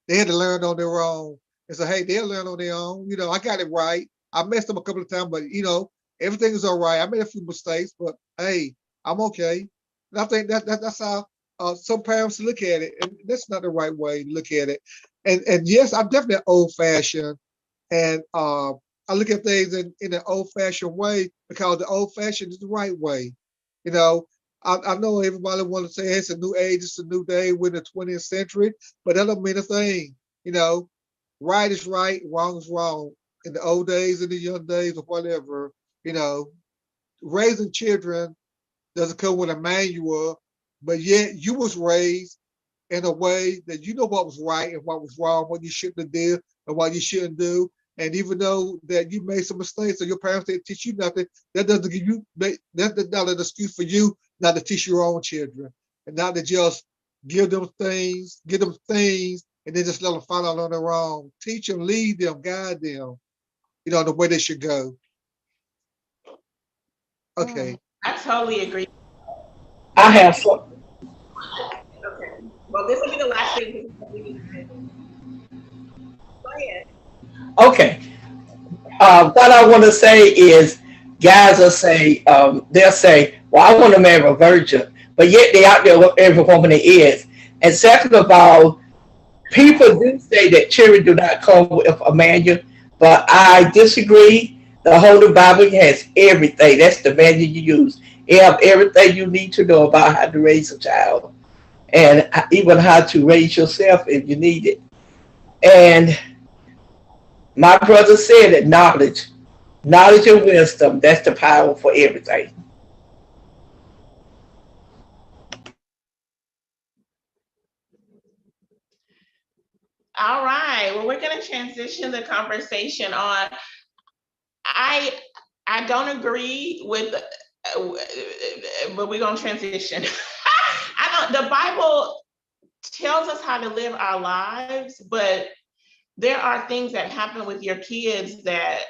C: They had to learn on their own. And so, hey, they'll learn on their own. I got it right. I messed up a couple of times, but everything is all right. I made a few mistakes, but hey, I'm okay. And I think that's how some parents look at it, and that's not the right way to look at it. And yes, I'm definitely old fashioned, and I look at things in an old fashioned way because the old fashioned is the right way. You know, I know everybody want to say, hey, it's a new age, it's a new day, we're in the 20th century, but that don't mean a thing. You know, right is right, wrong is wrong. In the old days, in the young days, or whatever, you know, raising children doesn't come with a manual, but yet you was raised in a way that you know what was right and what was wrong, what you shouldn't have did and what you shouldn't do. And even though that you made some mistakes or your parents didn't teach you nothing, that doesn't give you that's not an excuse for you not to teach your own children and not to just give them things, and then just let them find out on their own. Teach them, lead them, guide them, the way they should go. Okay.
A: I totally agree.
B: I have some.
A: Okay. Well, this will be the last thing. Go ahead.
B: Okay. What I want to say is, guys will say, they'll say, "Well, I want to marry a virgin," but yet they out there with every woman they is. And second of all, people do say that children do not come with a manual, but I disagree. The Holy Bible has everything. That's the manual you use. It have everything you need to know about how to raise a child and even how to raise yourself if you need it. And my brother said that knowledge and wisdom, that's the power for everything.
A: All right. Well, we're going to transition the conversation on. I I don't agree with, but we're gonna transition. I don't. The Bible tells us how to live our lives, but there are things that happen with your kids that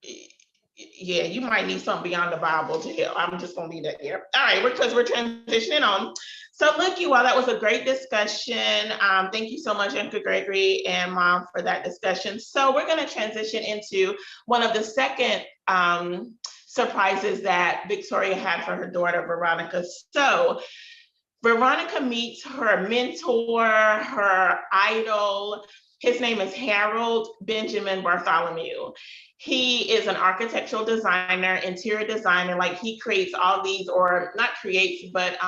A: Yeah, you might need something beyond the Bible to help. I'm just gonna leave that there. All right, because we're transitioning on. So look, you all, that was a great discussion. Thank you so much, Uncle Gregory and Mom, for that discussion. So we're gonna transition into one of the second surprises that Victoria had for her daughter, Veronica. So Veronica meets her mentor, her idol. His name is Harold Benjamin Bartholomew. He is an architectural designer, interior designer. Like he creates all these, or not creates, but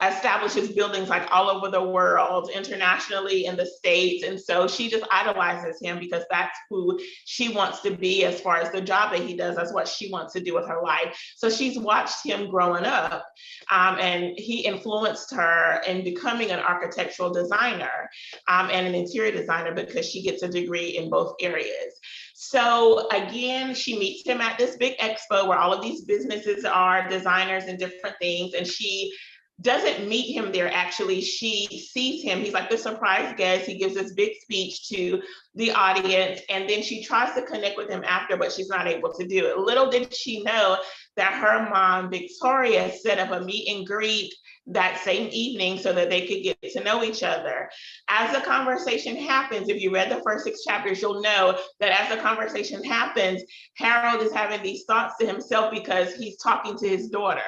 A: establishes buildings like all over the world, internationally, in the States. And so she just idolizes him because that's who she wants to be as far as the job that he does. That's what she wants to do with her life. So she's watched him growing up, and he influenced her in becoming an architectural designer and an interior designer because she gets a degree in both areas. So again, she meets him at this big expo where all of these businesses are, designers and different things. And she doesn't meet him there. Actually, she sees him. He's like the surprise guest. He gives this big speech to the audience, and then she tries to connect with him after, but she's not able to do it. Little did she know that her mom, Victoria, set up a meet and greet that same evening so that they could get to know each other. As the conversation happens, if you read the first 6 chapters, you'll know that as the conversation happens, Harold is having these thoughts to himself because he's talking to his daughter.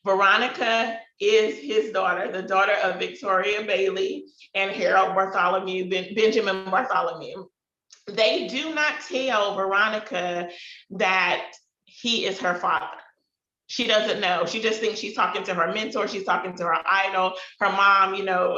A: Veronica is his daughter, the daughter of Victoria Bailey and Harold Bartholomew, Benjamin Bartholomew. They do not tell Veronica that he is her father. She doesn't know. She just thinks she's talking to her mentor. She's talking to her idol. Her mom,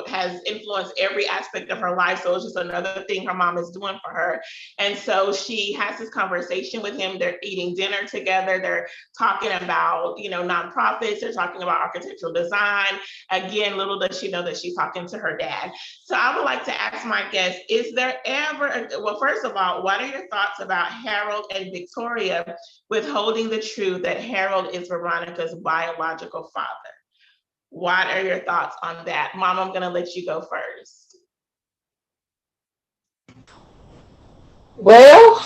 A: has influenced every aspect of her life. So it's just another thing her mom is doing for her. And so she has this conversation with him. They're eating dinner together. They're talking about, nonprofits. They're talking about architectural design. Again, little does she know that she's talking to her dad. So I would like to ask my guests, is there ever, well, first of all, what are your thoughts about Harold and Victoria withholding the truth that Harold is Veronica's biological father? What are your thoughts on that? Mom, I'm going to let you go first.
B: Well,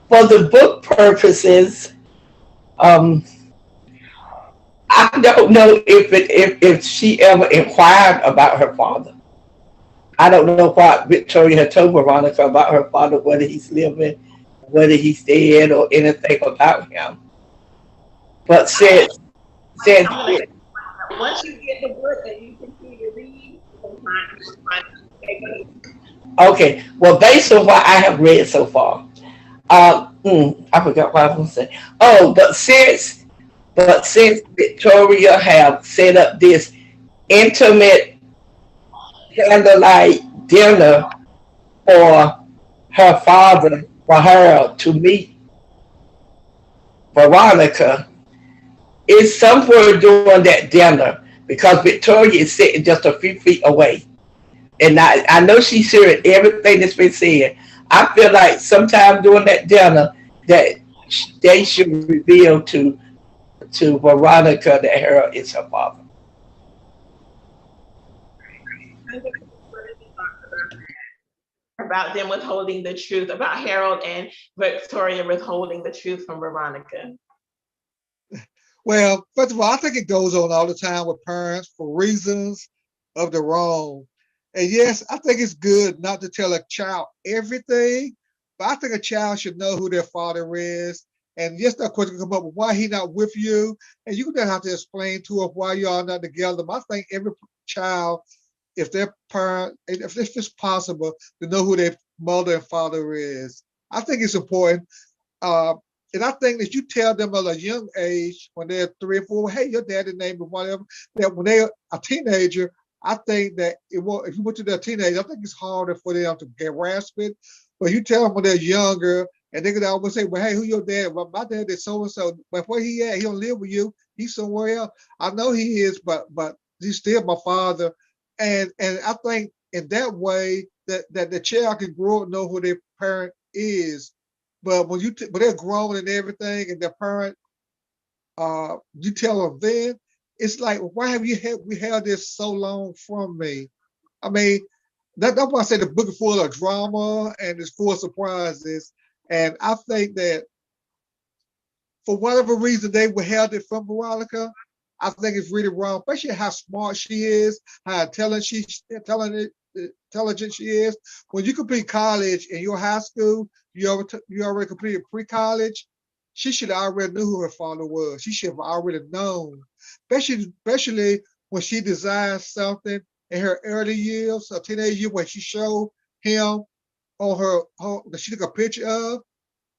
B: for the book purposes, I don't know if she ever inquired about her father. I don't know what Victoria had told Veronica about her father, whether he's living, whether he's dead, or anything about him. But since
A: Once you get the book that you continue to read,
B: okay, well, based on what I have read so far, I forgot what I was going to say. Oh, but since Victoria have set up this intimate candlelight dinner for her father, for her to meet Veronica, it's somewhere during that dinner because Victoria is sitting just a few feet away. And I know she's hearing everything that's been said. I feel like sometime during that dinner that they should reveal to Veronica that Harold is her father.
A: about them withholding the truth, about Harold and Victoria withholding the truth from Veronica.
C: Well, first of all, I think it goes on all the time with parents for reasons of their own. And yes, I think it's good not to tell a child everything, but I think a child should know who their father is. And yes, that question come up with why he not with you, and you don't have to explain to her why y'all not together. But I think every child, if their parent, if it's possible, to know who their mother and father is. I think it's important. Uh, and I think that you tell them at a young age, when they're 3 or 4, hey, your daddy name or whatever, that when they're a teenager, I think that if you went to their teenager, I think it's harder for them to grasp it. But you tell them when they're younger, and they could always say, well, hey, who your dad? Well, my dad is so-and-so. But where he at? He don't live with you. He's somewhere else. I know he is, but he's still my father. And I think in that way that the child can grow up and know who their parent is. But when but they're grown and everything, and their parent, you tell them then, it's like, why have we held this so long from me? I mean, that's why I say the book is full of drama and it's full of surprises. And I think that for whatever reason they withheld it from Veronica, I think it's really wrong, especially how smart she is, how intelligent she is. When you complete college in your high school, you already completed pre-college. She should have already knew who her father was. She should have already known, especially when she designed something in her early years, her teenage year, when she showed him on that she took a picture of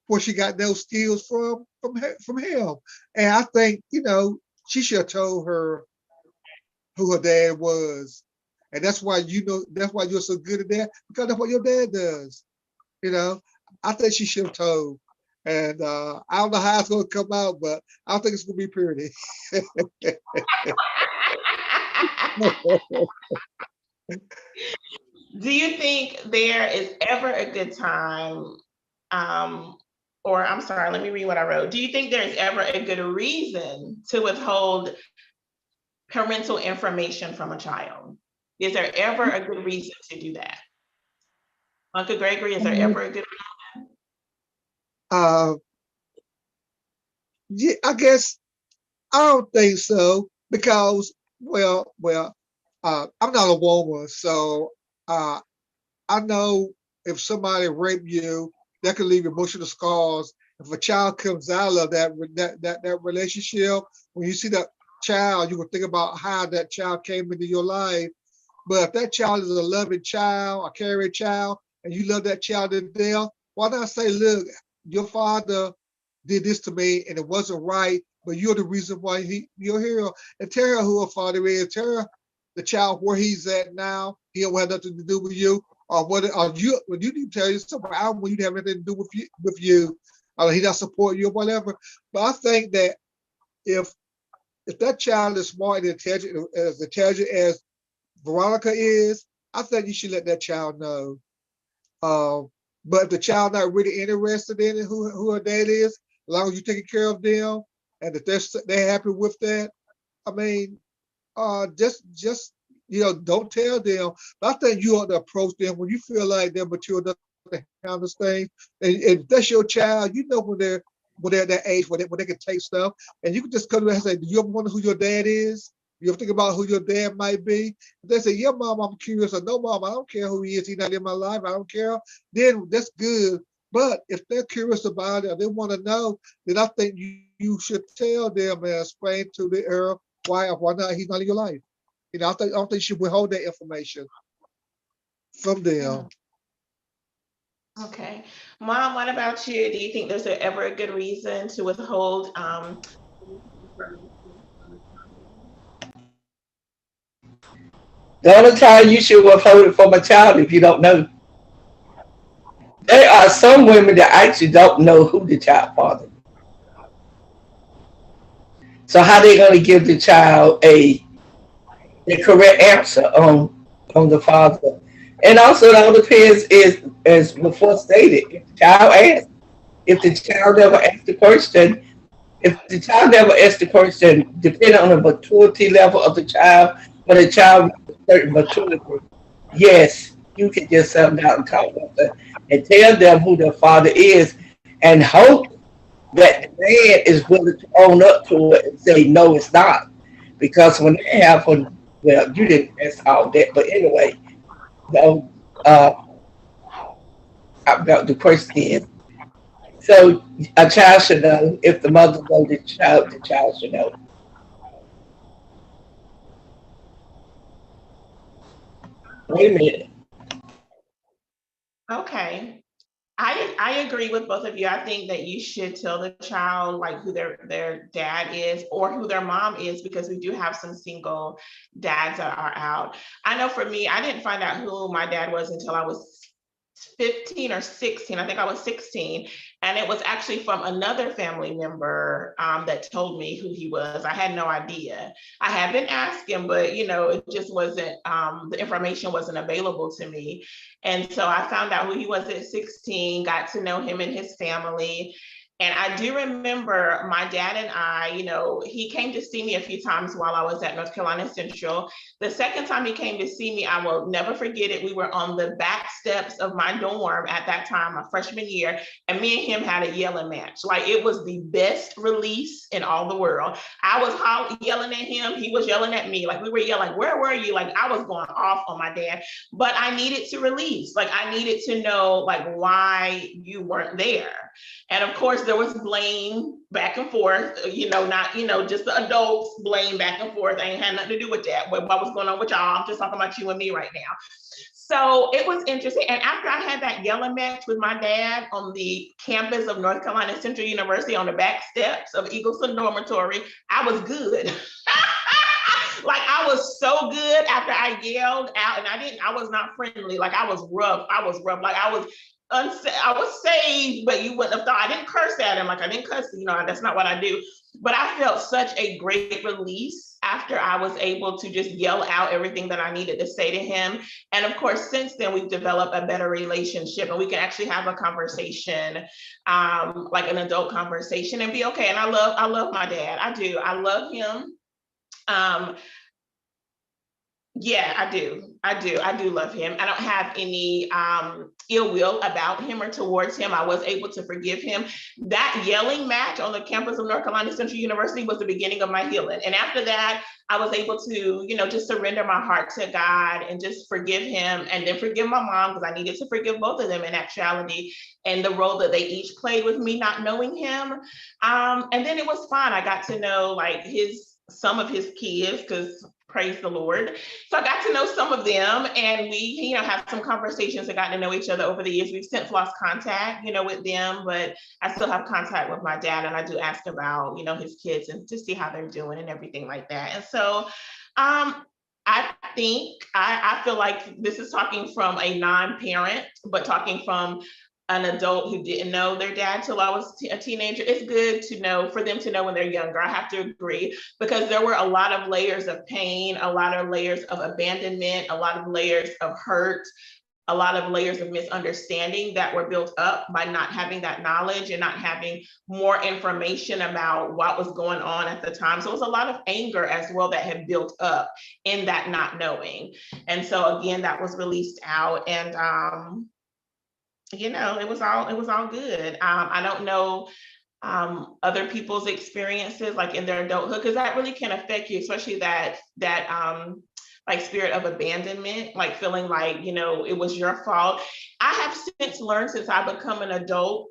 C: where she got those skills from him. And I think, she should have told her who her dad was. And that's why you're so good at that, because that's what your dad does. You know, I think she should have told. And I don't know how it's gonna come out, but I think it's gonna be pretty.
A: Do you think there is ever a good time, or I'm sorry, let me read what I wrote. Do you think there is ever a good reason to withhold parental information from a child? Is there ever a good reason to do that? Uncle Gregory, is there ever a good
C: uh, yeah, I guess I don't think so because, I'm not a woman, so uh, I know if somebody raped you, that could leave emotional scars. If a child comes out of that relationship, when you see that child, you will think about how that child came into your life. But if that child is a loving child, a caring child, and you love that child to death, why not say, look, your father did this to me and it wasn't right, but you're the reason why you're here. And tell her who her father is. Tell her the child where he's at now. He don't have nothing to do with you. Or what you need to tell yourself, I don't want you to have anything to do with you. Or he not support you or whatever. But I think that if that child is smart and intelligent as Veronica is, I think you should let that child know. But if the child not really interested in it, who her dad is, as long as you taking care of them and if they're happy with that, I mean, just don't tell them. But I think you ought to approach them when you feel like they're mature enough to handle this thing. And if that's your child, when they're at that age where they can take stuff, and you can just come to them and say, "Do you ever wonder who your dad is? You ever think about who your dad might be?" If they say, "Yeah, mom, I'm curious," or "No, mom, I don't care who he is. He's not in my life. I don't care." Then that's good. But if they're curious about it or they want to know, then I think you should tell them and explain to the earl why not he's not in your life. I don't think you should withhold that information from them.
A: reason? Okay. Mom, what about you? Do you think there's ever a good reason to withhold information from a child?
B: The only time you should withhold it from a child if you don't know. There are some women that actually don't know who the child father is. So how they going to give the child the correct answer on the father? And also it all depends is as before stated, if the child asks, if the child never asked the question, if the child never asked the question, depending on the maturity level of the child, when a child reaches a certain maturity, yes, you can just sit them down and talk with them and tell them who their father is and hope that the man is willing to own up to it and say, no, it's not. Because when that happened, well, you didn't ask all that, but anyway, though, uh, about the question is, so a child should know if the mother knows the child should know. Wait a minute.
A: Okay. I agree with both of you. I think that you should tell the child like who their dad is or who their mom is, because we do have some single dads that are out. I know for me, I didn't find out who my dad was until I was 15 or 16. I think I was 16. And it was actually from another family member that told me who he was. I had no idea. I had been asking, but it just wasn't, the information wasn't available to me. And so I found out who he was at 16, got to know him and his family. And I do remember my dad and I, he came to see me a few times while I was at North Carolina Central. The second time he came to see me, I will never forget it. We were on the back steps of my dorm at that time, my freshman year, and me and him had a yelling match. Like, it was the best release in all the world. I was yelling at him. He was yelling at me. Like, we were yelling, where were you? Like, I was going off on my dad, but I needed to release. Like, I needed to know, like, why you weren't there. And of course, there was blame back and forth, not, just the adults blame back and forth. I ain't had nothing to do with that. What was going on with y'all? I'm just talking about you and me right now. So it was interesting. And after I had that yelling match with my dad on the campus of North Carolina Central University on the back steps of Eagleson Dormitory, I was good. Like, I was so good after I yelled out, and I was not friendly. Like, I was rough. Like, I was saved, but you wouldn't have thought. I didn't curse at him. Like, I didn't cuss, that's not what I do. But I felt such a great release after I was able to just yell out everything that I needed to say to him. And of course, since then, we've developed a better relationship, and we can actually have a conversation, like an adult conversation, and be okay. And I love my dad. I do. I love him. Yeah, I do love him. I don't have any ill will about him or towards him. I was able to forgive him. That yelling match on the campus of North Carolina Central University was the beginning of my healing. And after that, I was able to, just surrender my heart to God and just forgive him, and then forgive my mom, because I needed to forgive both of them in actuality, and the role that they each played with me not knowing him. And then it was fun. I got to know, like, some of his kids, because praise the Lord. So I got to know some of them, and we, had some conversations and got to know each other over the years. We've since lost contact, with them, but I still have contact with my dad, and I do ask about, his kids, and to see how they're doing and everything like that. And so I think, I feel like this is talking from a non-parent, but talking from an adult who didn't know their dad till I was a teenager. It's good to know, for them to know when they're younger. I have to agree, because there were a lot of layers of pain, a lot of layers of abandonment, a lot of layers of hurt, a lot of layers of misunderstanding that were built up by not having that knowledge and not having more information about what was going on at the time. So it was a lot of anger as well that had built up in that not knowing. And so again, that was released out, and it was all good. I don't know other people's experiences, like in their adulthood, because that really can affect you, especially that like spirit of abandonment, like feeling like, it was your fault. I have since learned, since I've become an adult,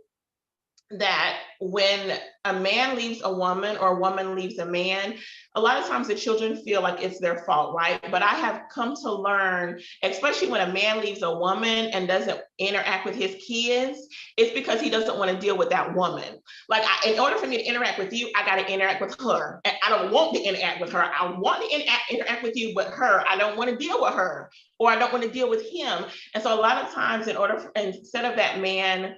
A: that when a man leaves a woman or a woman leaves a man, a lot of times the children feel like it's their fault, right? But I have come to learn, especially when a man leaves a woman and doesn't interact with his kids, it's because he doesn't want to deal with that woman. Like, in order for me to interact with you, I got to interact with her. And I don't want to interact with her. I want to interact with you, but her, I don't want to deal with her, or I don't want to deal with him. And so a lot of times, instead of that man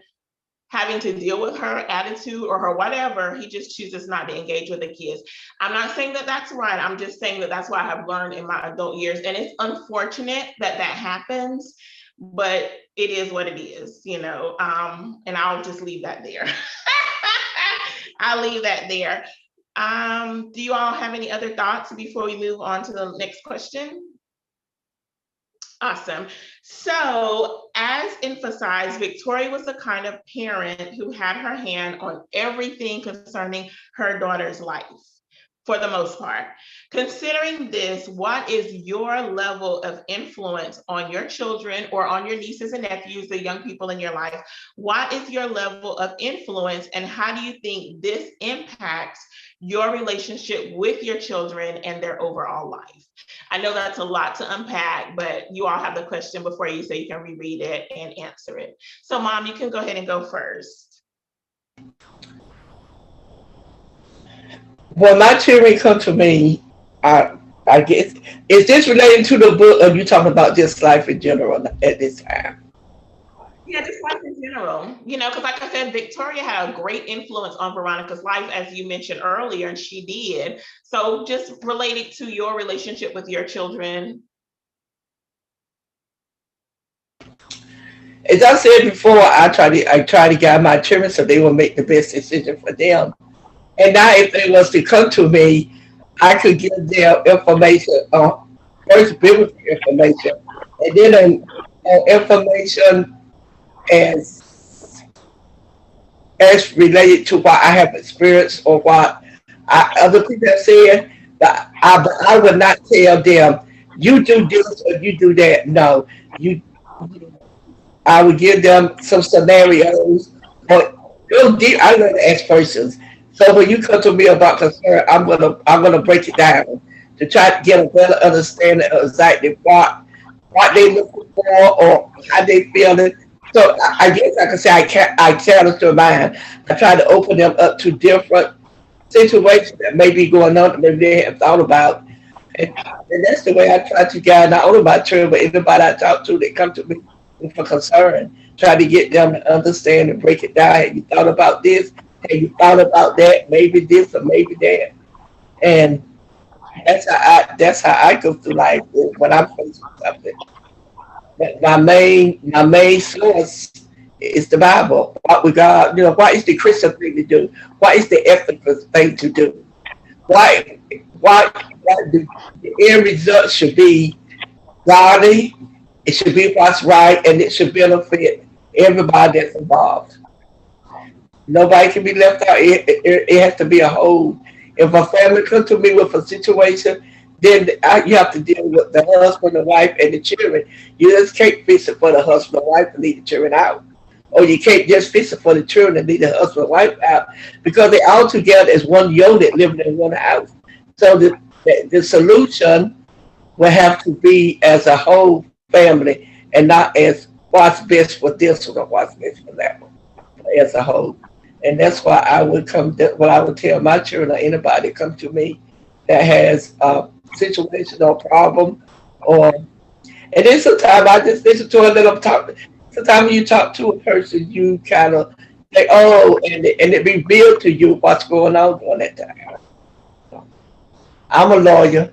A: having to deal with her attitude or her whatever, he just chooses not to engage with the kids. I'm not saying that that's right. I'm just saying that that's what I have learned in my adult years. And it's unfortunate that that happens, but it is what it is, and I'll just leave that there. I'll leave that there. Do you all have any other thoughts before we move on to the next question? Awesome. So, as emphasized, Victoria was the kind of parent who had her hand on everything concerning her daughter's life, for the most part. Considering this, what is your level of influence on your children or on your nieces and nephews, the young people in your life? What is your level of influence, and how do you think this impacts your relationship with your children and their overall life? I know that's a lot to unpack, but you all have the question before you, so you can reread it and answer it. So Mom, you can go ahead and go first.
B: When my children come to me, I guess, is this relating to the book, or you talking about just life in general at this time?
A: Yeah, just life in general, because like I said, Victoria had a great influence on Veronica's life, as you mentioned earlier, and she did. So just related to your relationship with your children.
B: as I said before, I try to guide my children so they will make the best decision for them. And now, if they was to come to me, I could give them information first biblical information, and then information as related to what I have experienced or what other people have said. But I would not tell them you do this or you do that. No, you I would give them some scenarios, but real deep. I learn to ask persons. So when you come to me about concern, I'm gonna break it down to try to get a better understanding of exactly what they looking for or how they feeling. So I guess I can say I challenge their mind. I try to open them up to different situations that may be going on that maybe they have thought about. And that's the way I try to guide not only my children, but anybody I talk to that come to me for concern. Try to get them to understand and break it down. Have you thought about this? Have you thought about that? Maybe this or maybe that. And that's how I go through life when I'm faced with something. But my main source is the Bible. What we God, what is the Christian thing to do? What is the ethical thing to do? Why the end result should be godly, it should be what's right, and it should benefit everybody that's involved. Nobody can be left out. It has to be a whole. If a family comes to me with a situation, then you have to deal with the husband, the wife, and the children. You just can't fix it for the husband and wife and leave the children out. Or you can't just fix it for the children and leave the husband and wife out because they all together as one unit living in one house. So the solution will have to be as a whole family and not as what's best for this one or what's best for that one, as a whole. And that's why I would tell my children or anybody come to me that has a situation or problem or and then sometimes I just listen to a little talk. Sometimes when you talk to a person, you kind of say, oh, and it reveals to you what's going on during that time. So, I'm a lawyer.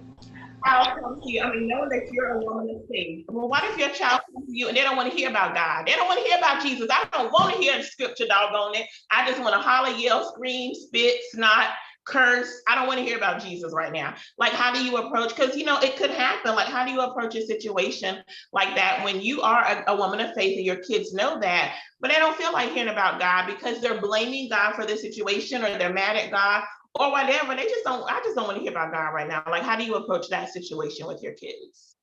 A: Child comes to you. I mean, knowing that you're a woman of faith. Well, what if your child comes to you and they don't want to hear about God? They don't want to hear about Jesus. I don't want to hear the scripture, doggone it. I just want to holler, yell, scream, spit, snot, curse. I don't want to hear about Jesus right now. Like, how do you approach? Because, it could happen. Like, how do you approach a situation like that when you are a woman of faith and your kids know that, but they don't feel like hearing about God because they're blaming God for the situation or they're mad at God or whatever. I just don't want to hear about God right now. Like, how do you approach that situation with your kids?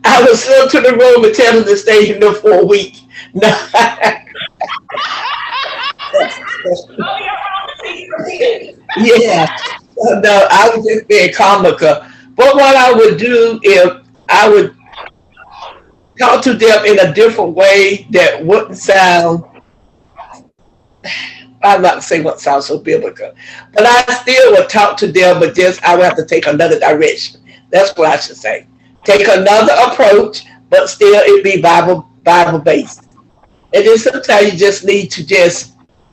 B: I was sent to the room and tell them to stay in there for a week. No.
A: Oh, you're wrong to see you.
B: Yeah. No, I was just being comical. But what I would do if I would talk to them in a different way that wouldn't sound, I'm not saying what sounds so biblical, but I still would talk to them, but just I would have to take another direction. That's what I should say. Take another approach, but still it be Bible based. And then sometimes you just need to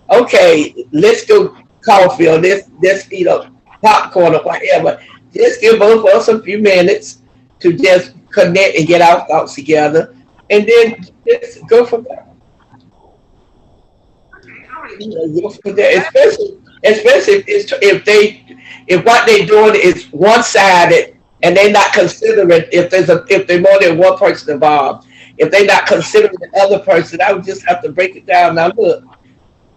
B: okay, let's go coffee or let's eat a popcorn or whatever. Just give both of us a few minutes to just connect and get our thoughts together, and then just go from there. Go from there. Especially if what they're doing is one sided and they're not considering if there's more than one person involved. If they're not considering the other person, I would just have to break it down. Now look,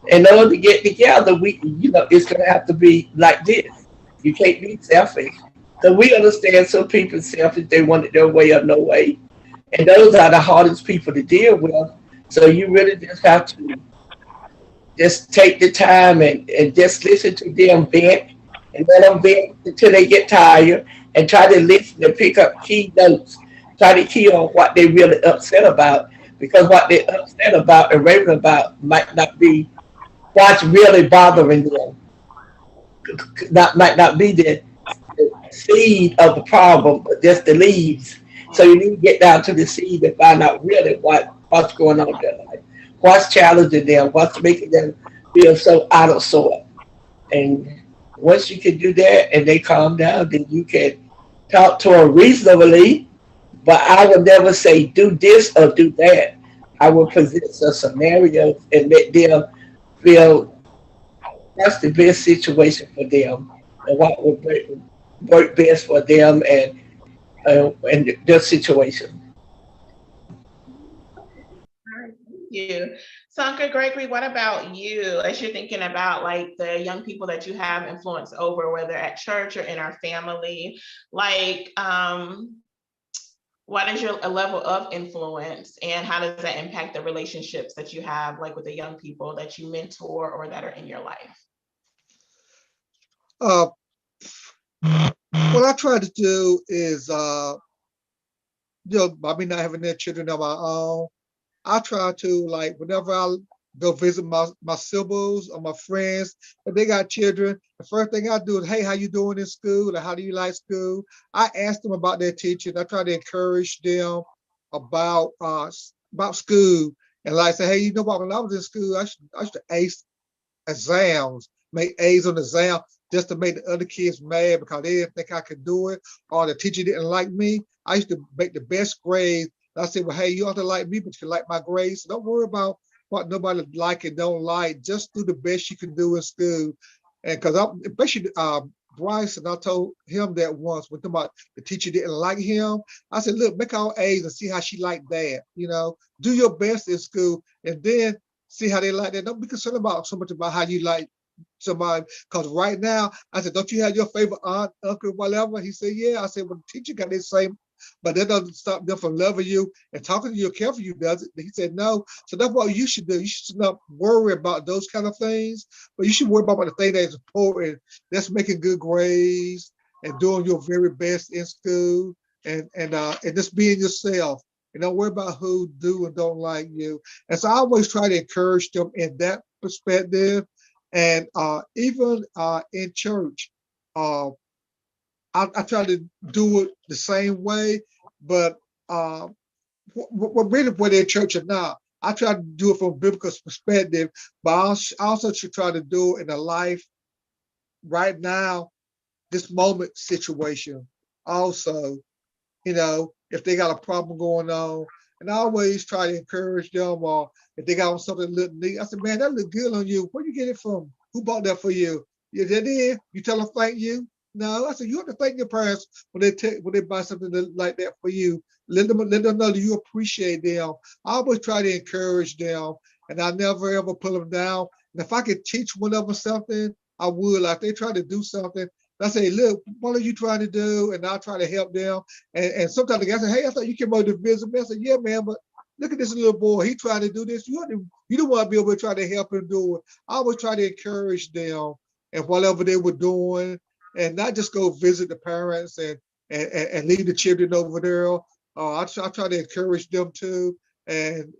B: in order to get together, it's gonna have to be like this. You can't be selfish. So we understand some people selfish, they want it their way or no way. And those are the hardest people to deal with. So you really just have to just take the time and just listen to them vent and let them vent until they get tired and try to listen and pick up key notes. Try to key on what they really upset about because what they're upset about and raving about might not be what's really bothering them. Might not be the seed of the problem, but just the leaves. So you need to get down to the seed and find out really what's going on in their life. What's challenging them, what's making them feel so out of sort. And once you can do that and they calm down, then you can talk to them reasonably, but I would never say do this or do that. I will present some scenarios and let them feel that's the best situation for them and what would work best for them and their situation.
A: All right, thank you. So, Uncle Gregory, what about you as you're thinking about like the young people that you have influence over, whether at church or in our family? Like, what is your level of influence and how does that impact the relationships that you have, like with the young people that you mentor or that are in your life?
C: Uh, what I try to do is, by me not having their children of my own, I try to like whenever I go visit my siblings or my friends, if they got children, the first thing I do is, hey, how you doing in school? Or how do you like school? I ask them about their teachers. I try to encourage them about school. And like say, hey, you know what? When I was in school, I used to ace exams, make A's on the exam just to make the other kids mad because they didn't think I could do it or the teacher didn't like me. I used to make the best grades. I said, well, hey, you ought to like me, but you like my grades. So don't worry about what nobody like and don't like. Just do the best you can do in school. And because I'm, especially Bryce, and I told him that once when about the teacher didn't like him. I said, look, make all A's and see how she liked that. Do your best in school and then see how they like that. Don't be concerned about so much about how you like somebody. Because right now, I said, don't you have your favorite aunt, uncle, whatever? He said, yeah. I said, well, the teacher got this same, but that doesn't stop them from loving you and talking to you, care for you, does it? He said, no. So that's what you should do. You should not worry about those kind of things, but you should worry about the thing that's important. That's making good grades and doing your very best in school and just being yourself. And don't worry about who do and don't like you. And so I always try to encourage them in that perspective. And even in church, uh, I try to do it the same way, but uh, really where they're church or not, I try to do it from a biblical perspective, but I also should try to do it in a life right now, this moment situation also, if they got a problem going on. And I always try to encourage them or if they got on something that look neat. I said, man, that look good on you. Where you get it from? Who bought that for you? You did it? You tell them thank you? No, I said, you have to thank your parents when they buy something like that for you. Let them know that you appreciate them. I always try to encourage them and I never ever pull them down. And if I could teach one of them something, I would. Like they try to do something, I say, look, what are you trying to do? And I'll try to help them. And sometimes the guy say, hey, I thought you came over to visit me. I said, yeah, man, but look at this little boy. He trying to do this. You don't want to be able to try to help him do it. I always try to encourage them and whatever they were doing and not just go visit the parents and leave the children over there. I try to encourage them too. And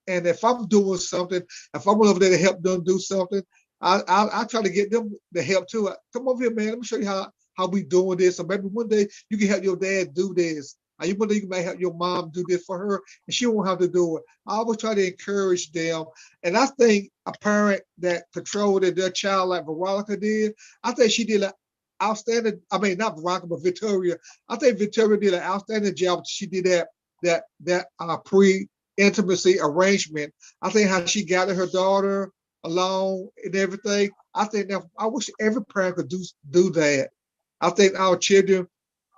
C: if I'm doing something, if I'm over there to help them do something, I try to get them the help too. Come over here, man. Let me show you how we doing this. Or maybe one day you can help your dad do this. Or one day you may help your mom do this for her, and she won't have to do it. I always try to encourage them. And I think a parent that controlled their child like Veronica did, I think she did an outstanding. I mean, not Veronica, but Victoria. I think Victoria did an outstanding job. She did that pre intimacy arrangement. I think how she gathered her daughter along and everything. I think that I wish every parent could do that. I think our children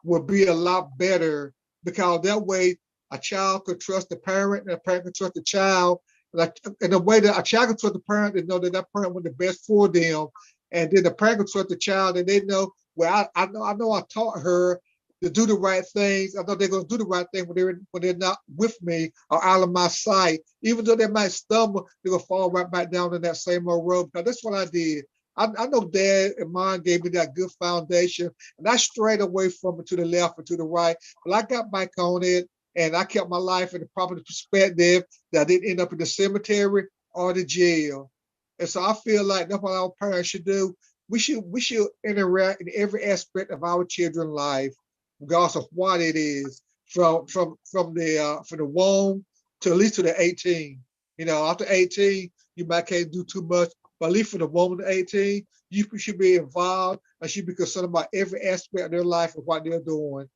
C: would be a lot better because that way a child could trust the parent and a parent could trust the child. Like in a way that a child could trust the parent and know that that parent was the best for them. And then the parent could trust the child and they know, well, I know I taught her to do the right things. I know they're going to do the right thing when they're not with me or out of my sight. Even though they might stumble, they're going to fall right back down in that same old road. Because that's what I did. I know dad and mom gave me that good foundation, and I strayed away from it to the left and to the right. But I got back on it, and I kept my life in the proper perspective that I didn't end up in the cemetery or the jail. And so I feel like that's what our parents should do. We should interact in every aspect of our children's life regardless of what it is, from the womb to at least to the 18. After 18, you might can't do too much, but at least from the womb to 18, you should be involved and should be concerned about every aspect of their life and what they're doing.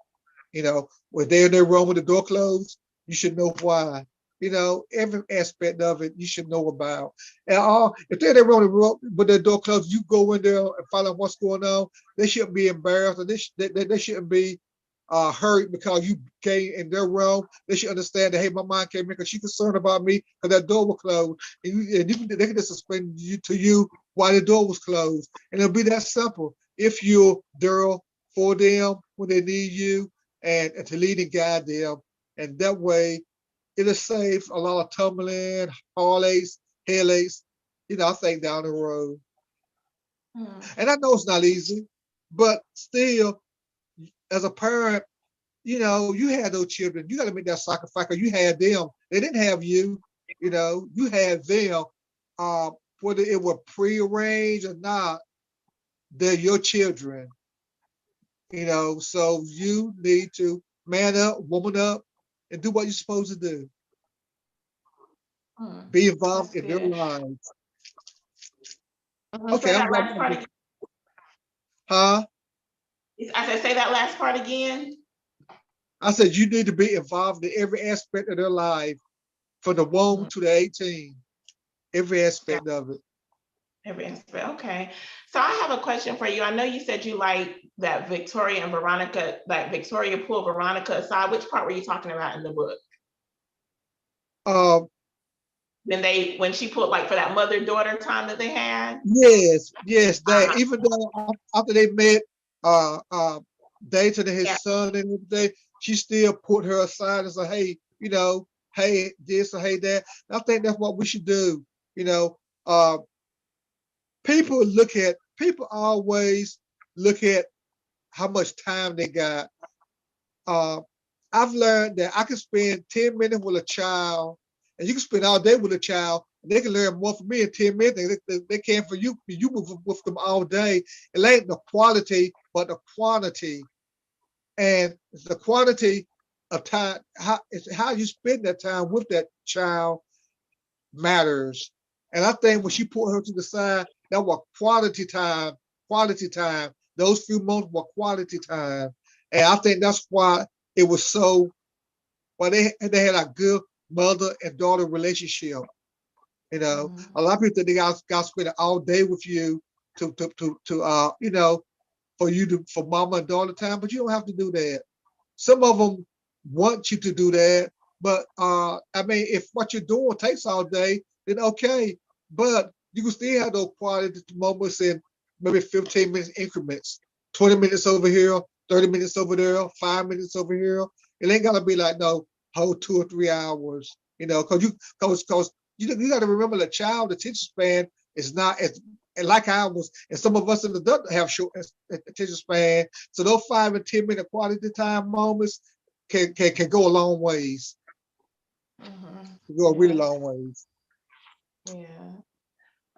C: When they're in their room with the door closed, you should know why. You know, every aspect of it you should know about. And all if they're on the road with their door closed, you go in there and find out what's going on. They shouldn't be embarrassed, or they shouldn't be hurt because you came in their realm. They should understand that hey, my mom came in because she's concerned about me because that door was closed, they can just explain to you why the door was closed, and it'll be that simple. If you're there for them when they need you, and to lead and guide them, and that way it'll save a lot of tumbling, heartaches, headaches, I think down the road. And I know it's not easy, but still, as a parent, you had those children. You got to make that sacrifice because you had them. They didn't have you. You had them. Uh, Whether it was prearranged or not, they're your children. So you need to man up, woman up, and do what you're supposed to do. Be involved in their lives. Okay,
A: Say that last part again.
C: Huh?
A: I said, say that last part again.
C: I said you need to be involved in every aspect of their life, from the womb to the 18. Every aspect of it.
A: Every aspect. Okay. So I have a question for you. I know you said you like that Victoria and Veronica, like Victoria pulled Veronica aside. Which part were you talking about in the book? When she put like for that mother-daughter time that they had?
C: Yes. That even though after they met Dayton and his son and everything, she still put her aside and said, hey, hey this or hey that. And I think that's what we should do. People always look at how much time they got. I've learned that I can spend 10 minutes with a child, and you can spend all day with a child, and they can learn more from me in 10 minutes than they can for you. You move with them all day. It ain't the quality, but the quantity. And the quantity of time, how you spend that time with that child matters. And I think when she put her to the side, that was quality time. Those few moments were quality time. And I think that's why it was so, well, they had a good mother and daughter relationship. A lot of people think they got to spend all day with you to for mama and daughter time, but you don't have to do that. Some of them want you to do that, but if what you're doing takes all day, then okay. But you can still have those quality moments in maybe 15 minutes increments, 20 minutes over here, 30 minutes over there, 5 minutes over here. It ain't gotta be like no whole 2 or 3 hours, because you got to remember the child attention span is not as like ours, and some of us in the adult have short attention span. So those 5 and 10 minute quality time moments can go a long ways. Go a really long ways.
A: Yeah.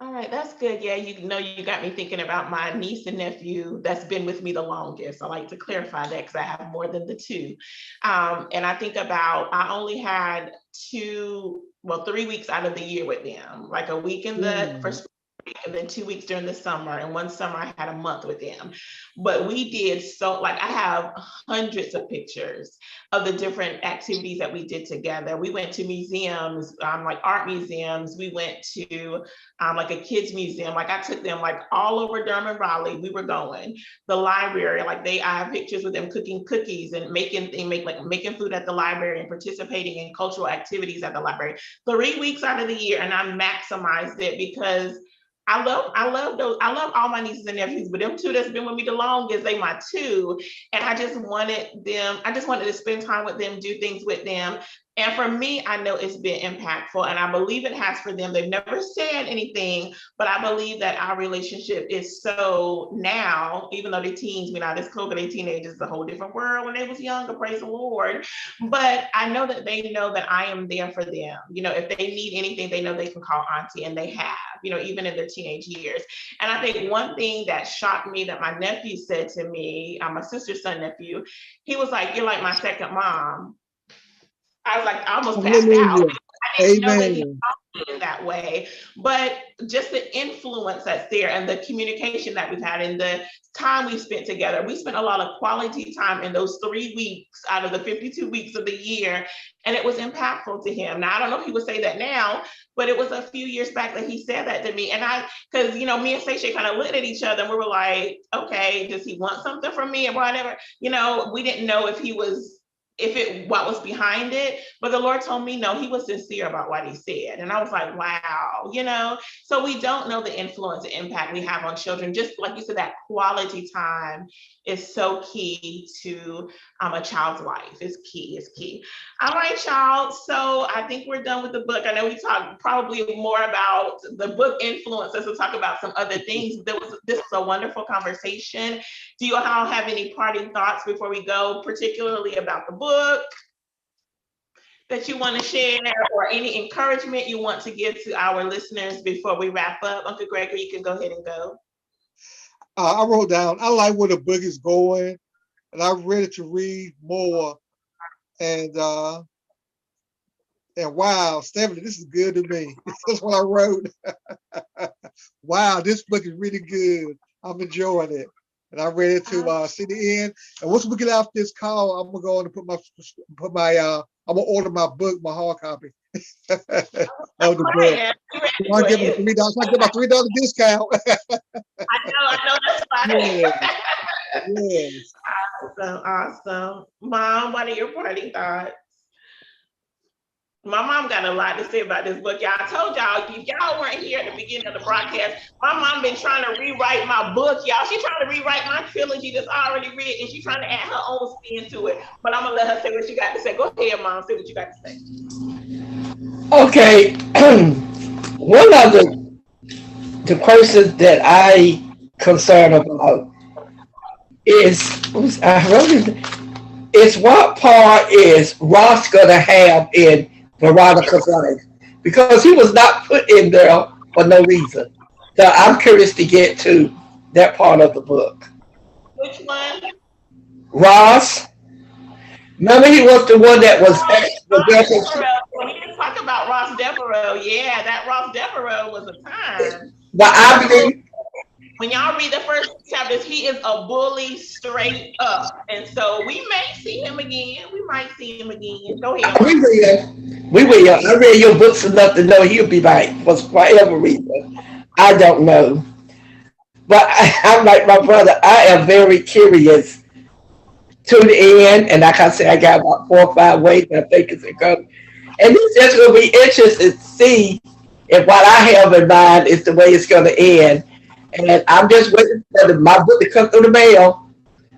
A: All right, that's good. Yeah, you got me thinking about my niece and nephew that's been with me the longest. I like to clarify that because I have more than the two. And I think about, I only had 3 weeks out of the year with them, like a week in the first week and then 2 weeks during the summer. And one summer I had a month with them. But we did I have hundreds of pictures of the different activities that we did together. We went to museums, like art museums. We went to like a kids museum. Like I took them like all over Durham and Raleigh. We were going. The library, I have pictures with them cooking cookies and making food at the library and participating in cultural activities at the library. 3 weeks out of the year, and I maximized it because I love all my nieces and nephews, but them two that's been with me the longest, they my two. And I just wanted to spend time with them, do things with them. And for me, I know it's been impactful, and I believe it has for them. They've never said anything, but I believe that our relationship is so now, even though they're teens, this COVID, they teenagers, is a whole different world when they was younger, praise the Lord. But I know that they know that I am there for them. If they need anything, they know they can call auntie, and they have, even in their teenage years. And I think one thing that shocked me that my nephew said to me, my sister's son nephew, he was like, "You're like my second mom." I was like, I almost passed out. I didn't know that he
C: Amen.
A: in that way, but just the influence that's there and the communication that we've had and the time we've spent together. We spent a lot of quality time in those 3 weeks out of the 52 weeks of the year, and it was impactful to him. Now, I don't know if he would say that now, but it was a few years back that he said that to me. And because, me and Sasha kind of looked at each other and we were like, okay, does he want something from me and whatever? We didn't know what was behind it, but the Lord told me no, he was sincere about what he said. And I was like, wow, so we don't know the influence and impact we have on children. Just like you said, that quality time is so key to a child's life. It's key. All right, y'all. So I think we're done with the book. I know we talked probably more about the book influence. Let's talk about some other things. This was a wonderful conversation. Do you all have any parting thoughts before we go, particularly about the book that you want to share, or any encouragement you want to give to our listeners before we wrap up? Uncle Gregory, you can go ahead and go.
C: I wrote down, I like where the book is going, and I'm ready to read more. And wow, Stephanie, this is good to me. That's what I wrote. Wow, this book is really good. I'm enjoying it. And I'm ready to see the end. And once we get off this call, I'm gonna go on and I'm gonna order my book, my hard copy of the book. I give them $3. I give my $3 discount.
A: I know that's funny.
C: Yes.
A: Awesome. Mom, what are your parting thoughts? My mom got a lot to say about this book, y'all. I told y'all, if y'all weren't here at the beginning of the broadcast, my mom been trying to rewrite my book, y'all. She's trying to rewrite my trilogy that's already written, and she's trying to add her own spin to it. But I'm gonna let her say what she got to say. Go ahead, Mom. Say what you got to say.
B: Okay. One of the persons that I concern about is what part is Ross gonna have in Veronica's life, because he was not put in there for no reason. So I'm curious to get to that part of the book.
A: Which one?
B: Ross. Remember, he was the one that was.
A: We didn't talk about Ross Devereaux. Yeah, that Ross Devereaux was a time.
B: But I believe
A: when y'all read the first chapters, he is a bully straight up. And so we may see him again. We might see him again. Go ahead.
B: We will. I read your books enough to know he'll be back for whatever reason. I don't know. But I'm like my brother. I am very curious to the end. And like I said, I got about 4 or 5 ways I think it's going. And it's just going to be interesting to see if what I have in mind is the way it's going to end. And I'm just waiting for my book to come through the mail,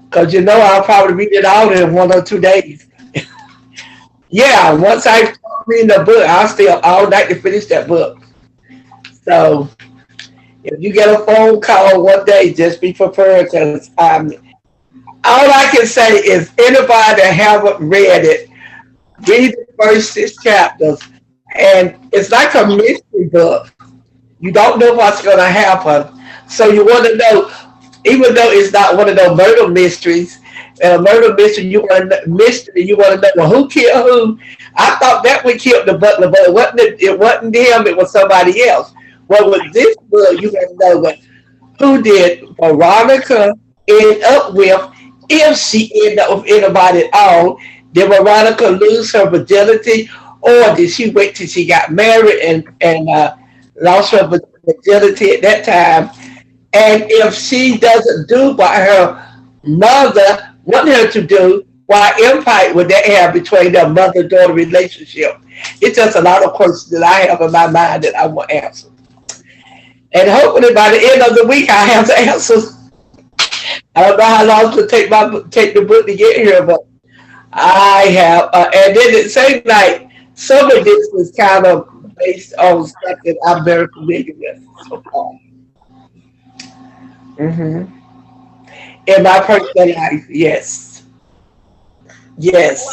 B: because I'll probably read it all in 1 or 2 days. Yeah, once I start reading the book, I'll stay up all night to finish that book. So if you get a phone call one day, just be prepared, because all I can say is anybody that haven't read it, read the first 6 chapters, and it's like a mystery book. You don't know what's going to happen. So you want to know, even though it's not one of those murder mysteries, murder mystery, you want to know, well, who killed who? I thought that one killed the butler, but it wasn't him, it was somebody else. Well, with this book, you want to know who did Veronica end up with, if she ended up with anybody at all. Did Veronica lose her virginity, or did she wait till she got married and lost her virginity at that time? And if she doesn't do what her mother wanted her to do, what impact would that have between their mother-daughter relationship? It's just a lot of questions that I have in my mind that I want answered. And hopefully by the end of the week, I have the answers. I don't know how long it's going to take the book to get here, but I have. And then it seems like some of this is kind of based on stuff that I'm very familiar with so far. Mm-hmm. In my personal life, yes. Yes.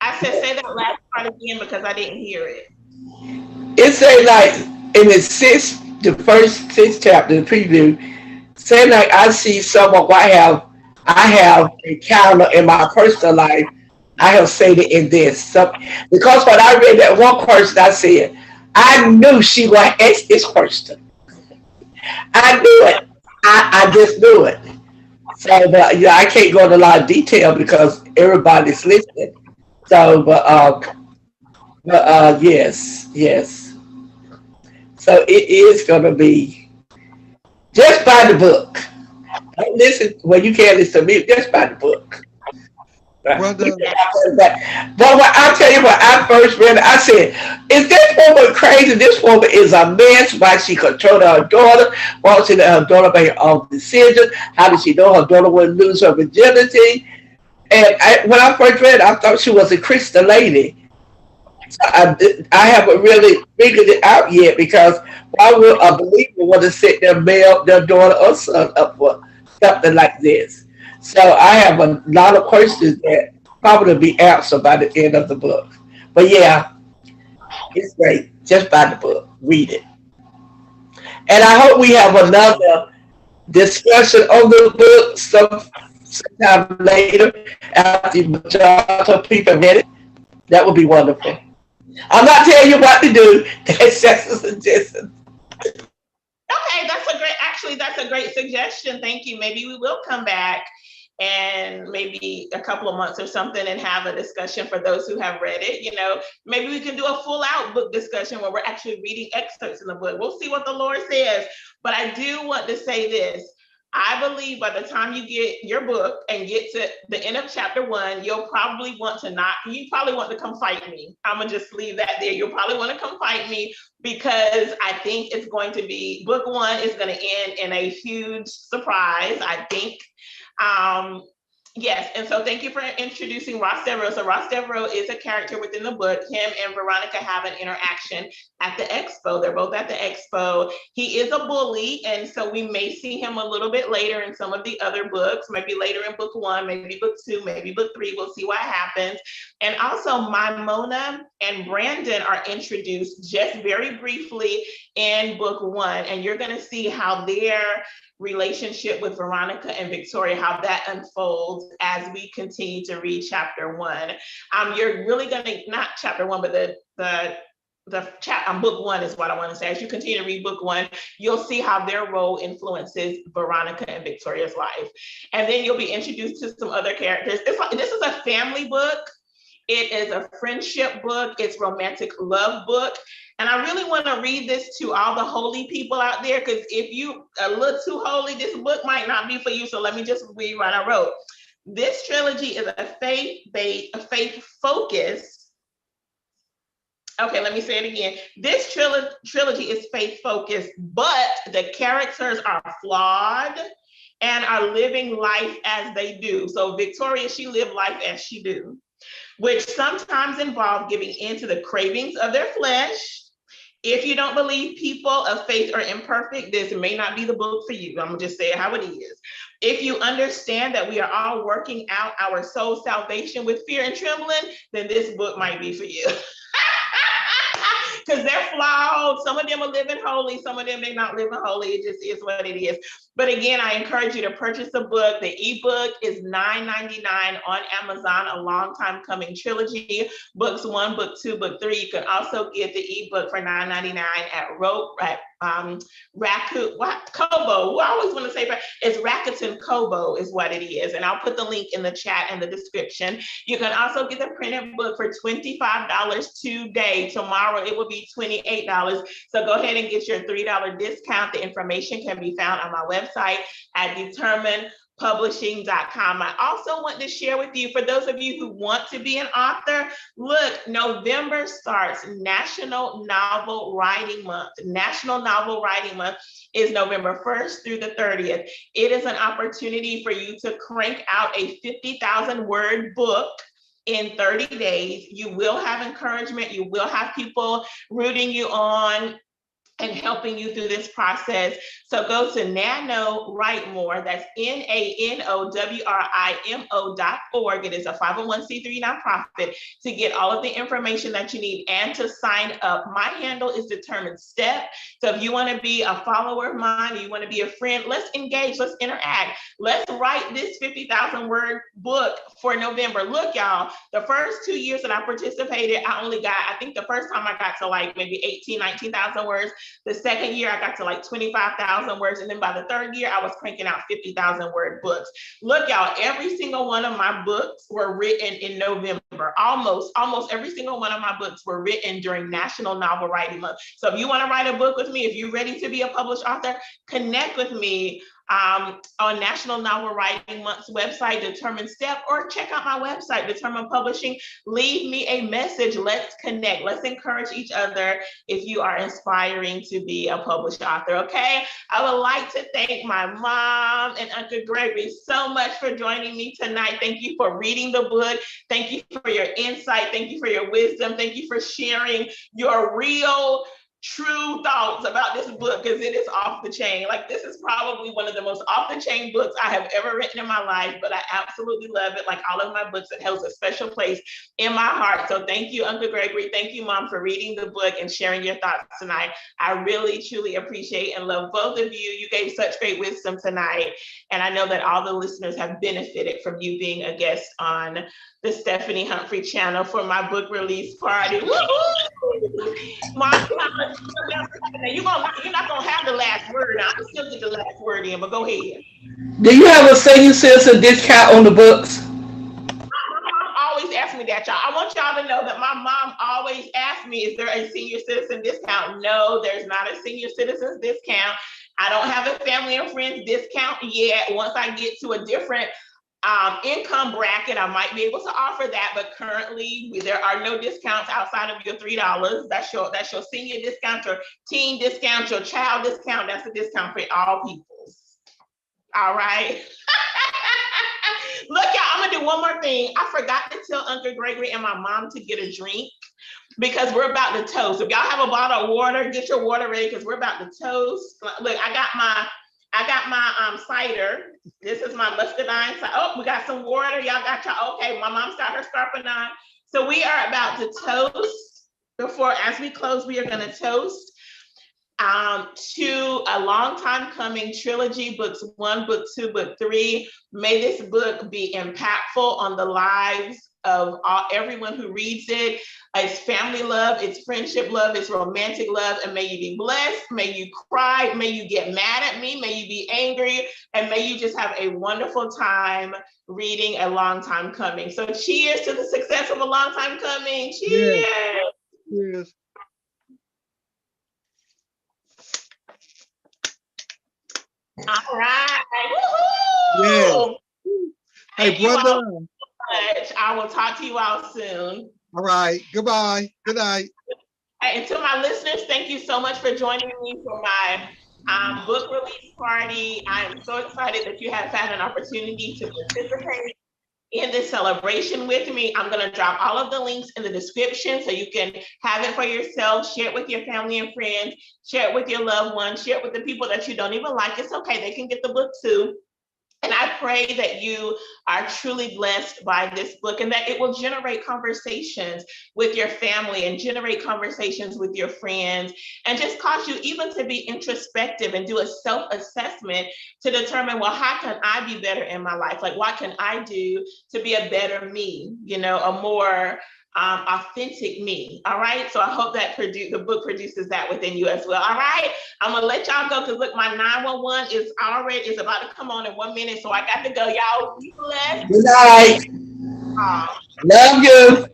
A: I said, say that last part again because I didn't hear it.
B: It say like in the first 6 chapter, the preview, say like I see someone I have I have encountered in my personal life. I have said it in this. So, because when I read that one person, I said, I knew she would ask this question. I knew it. I just knew it. So, but yeah, I can't go into a lot of detail because everybody's listening. So, yes, yes. So it is going to be just by the book. Don't listen. Well, you can't listen to me. Just by the book. Right.
C: Brother,
B: But what I tell you, when I first read it, I said, "Is this woman crazy? This woman is a mess. Why she controlled her daughter? Why she let her daughter make her own decisions? How did she know her daughter would lose her virginity?" And when I first read it, I thought she was a Christian lady. I haven't really figured it out yet because why would a believer want to set their daughter or son up for something like this? So I have a lot of questions that probably be answered by the end of the book. But yeah, it's great. Just buy the book, read it, and I hope we have another discussion on the book sometime later after the majority of people read it. That would be wonderful. I'm not telling you what to do. That's just a suggestion.
A: Okay, that's a great suggestion. Thank you. Maybe we will come back and maybe a couple of months or something and have a discussion for those who have read it. Maybe we can do a full out book discussion where we're actually reading excerpts in the book. We'll see what the Lord says. But I do want to say this. I believe by the time you get your book and get to the end of chapter 1, you probably want to come fight me. I'm going to just leave that there. You'll probably want to come fight me because I think it's going to be, book 1 is going to end in a huge surprise, I think. Yes, and so thank you for introducing Ross Devereaux. So Ross Devereaux is a character within the book. Him and Veronica have an interaction at the expo. They're both at the expo. He is a bully, and so we may see him a little bit later in some of the other books, maybe later in book 1, maybe book 2, maybe book 3. We'll see what happens. And also, Mona and Brandon are introduced just very briefly in book 1, and you're going to see how their relationship with Veronica and Victoria, how that unfolds as we continue to read chapter 1. You're really going to, not chapter 1, but book 1 is what I want to say. As you continue to read book 1, you'll see how their role influences Veronica and Victoria's life. And then you'll be introduced to some other characters. This is a family book. It is a friendship book. It's romantic love book. And I really want to read this to all the holy people out there, because if you are a little too holy, this book might not be for you. So let me just read what I wrote. This trilogy is a faith focused. Okay, let me say it again. This trilogy is faith focused, but the characters are flawed and are living life as they do. So Victoria, she lived life as she do, which sometimes involve giving in to the cravings of their flesh. If you don't believe people of faith are imperfect, this may not be the book for you. I'm gonna just say it how it is. If you understand that we are all working out our soul salvation with fear and trembling, then this book might be for you. Because they're flawed. Some of them are living holy. Some of them they're not living holy. It just is what it is. But again, I encourage you to purchase the book. The ebook is $9.99 on Amazon, A Long Time Coming Trilogy. Books 1, book 2, book 3. You can also get the ebook for $9.99 at Kobo. I always want to say it's Rakuten Kobo is what it is. And I'll put the link in the chat and the description. You can also get the printed book for $25 today. Tomorrow it will be $28. So go ahead and get your $3 discount. The information can be found on my website at determinepublishing.com. I also want to share with you, for those of you who want to be an author, look, November starts National Novel Writing Month. National Novel Writing Month is November 1st through the 30th. It is an opportunity for you to crank out a 50,000 word book in 30 days. You will have encouragement. You will have people rooting you on. and helping you through this process. So go to NaNoWriteMore, that's NaNoWrimo.org. It is a 501c3 nonprofit, to get all of the information that you need and to sign up. My handle is Determined Step. So if you want to be a follower of mine, or you want to be a friend, let's engage, let's interact. Let's write this 50,000 word book for November. Look, y'all, the first 2 years that I participated, I think the first time I got to like maybe 18, 19,000 words. The second year, I got to like 25,000 words. And then by the third year, I was cranking out 50,000 word books. Look, y'all, every single one of my books were written in November. Almost every single one of my books were written during National Novel Writing Month. So if you want to write a book with me, if you're ready to be a published author, connect with me on National Novel Writing Month's website, Determined Step, or check out my website, Determined Publishing. Leave me a message. Let's connect. Let's encourage each other if you are inspiring to be a published author, okay? I would like to thank my mom and Uncle Gregory so much for joining me tonight. Thank you for reading the book. Thank you for your insight. Thank you for your wisdom. Thank you for sharing your real, true thoughts about this book, because it is off the chain. Like, this is probably one of the most off the chain books I have ever written in my life, but I absolutely love it. Like all of my books, it holds a special place in my heart. So thank you, Uncle Gregory. Thank you, Mom, for reading the book and sharing your thoughts tonight. I really, truly appreciate and love both of you. You gave such great wisdom tonight. And I know that all the listeners have benefited from you being a guest on the Stephanie Humphrey channel for my book release party. Woo-hoo! Mom, you're not gonna have the last word. I'm gonna still get the last word in, but go ahead.
B: Do you have a senior citizen discount on the books?
A: My mom always asks me that, y'all. I want y'all to know that my mom always asks me, is there a senior citizen discount? No, there's not a senior citizen's discount. I don't have a family and friends discount yet. Once I get to a different income bracket, I might be able to offer that, but currently there are no discounts outside of your $3. That's your senior discount, your teen discount, your child discount. That's a discount for all peoples. All right. Look, y'all, I'm gonna do one more thing. I forgot to tell Uncle Gregory and my mom to get a drink, because we're about to toast. If y'all have a bottle of water, get your water ready, because we're about to toast. Look, I got my cider. This is my muscadine. Oh, we got some water. Y'all got y'all. Okay, my mom's got her scarping on. So we are about to toast. As we close, we are going to toast to A Long Time Coming Trilogy, books 1, book 2, book 3. May this book be impactful on the lives of everyone who reads it. It's family love, it's friendship love, it's romantic love, and may you be blessed, may you cry, may you get mad at me, may you be angry, and may you just have a wonderful time reading A Long Time Coming. So cheers to the success of A Long Time Coming. Cheers.
C: Cheers.
A: All right. Woohoo!
C: Yeah. Hey, brother.
A: I will talk to you all soon.
C: All right. Goodbye. Good night.
A: And to my listeners, thank you so much for joining me for my book release party. I am so excited that you have had an opportunity to participate in this celebration with me. I'm going to drop all of the links in the description so you can have it for yourself, share it with your family and friends, share it with your loved ones, share it with the people that you don't even like. It's okay. They can get the book too. And I pray that you are truly blessed by this book and that it will generate conversations with your family and generate conversations with your friends and just cause you even to be introspective and do a self-assessment to determine, well, how can I be better in my life? Like, what can I do to be a better me, a more authentic me. All right. So I hope that the book produces that within you as well. All right. I'm going to let y'all go because look, my 911 is about to come on in 1 minute. So I got to go. Y'all be blessed.
B: Good night. Love you.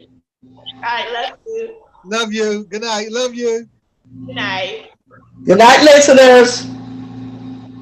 A: All right. Love you.
C: Love you. Good night. Love you.
A: Good night.
B: Good night, listeners.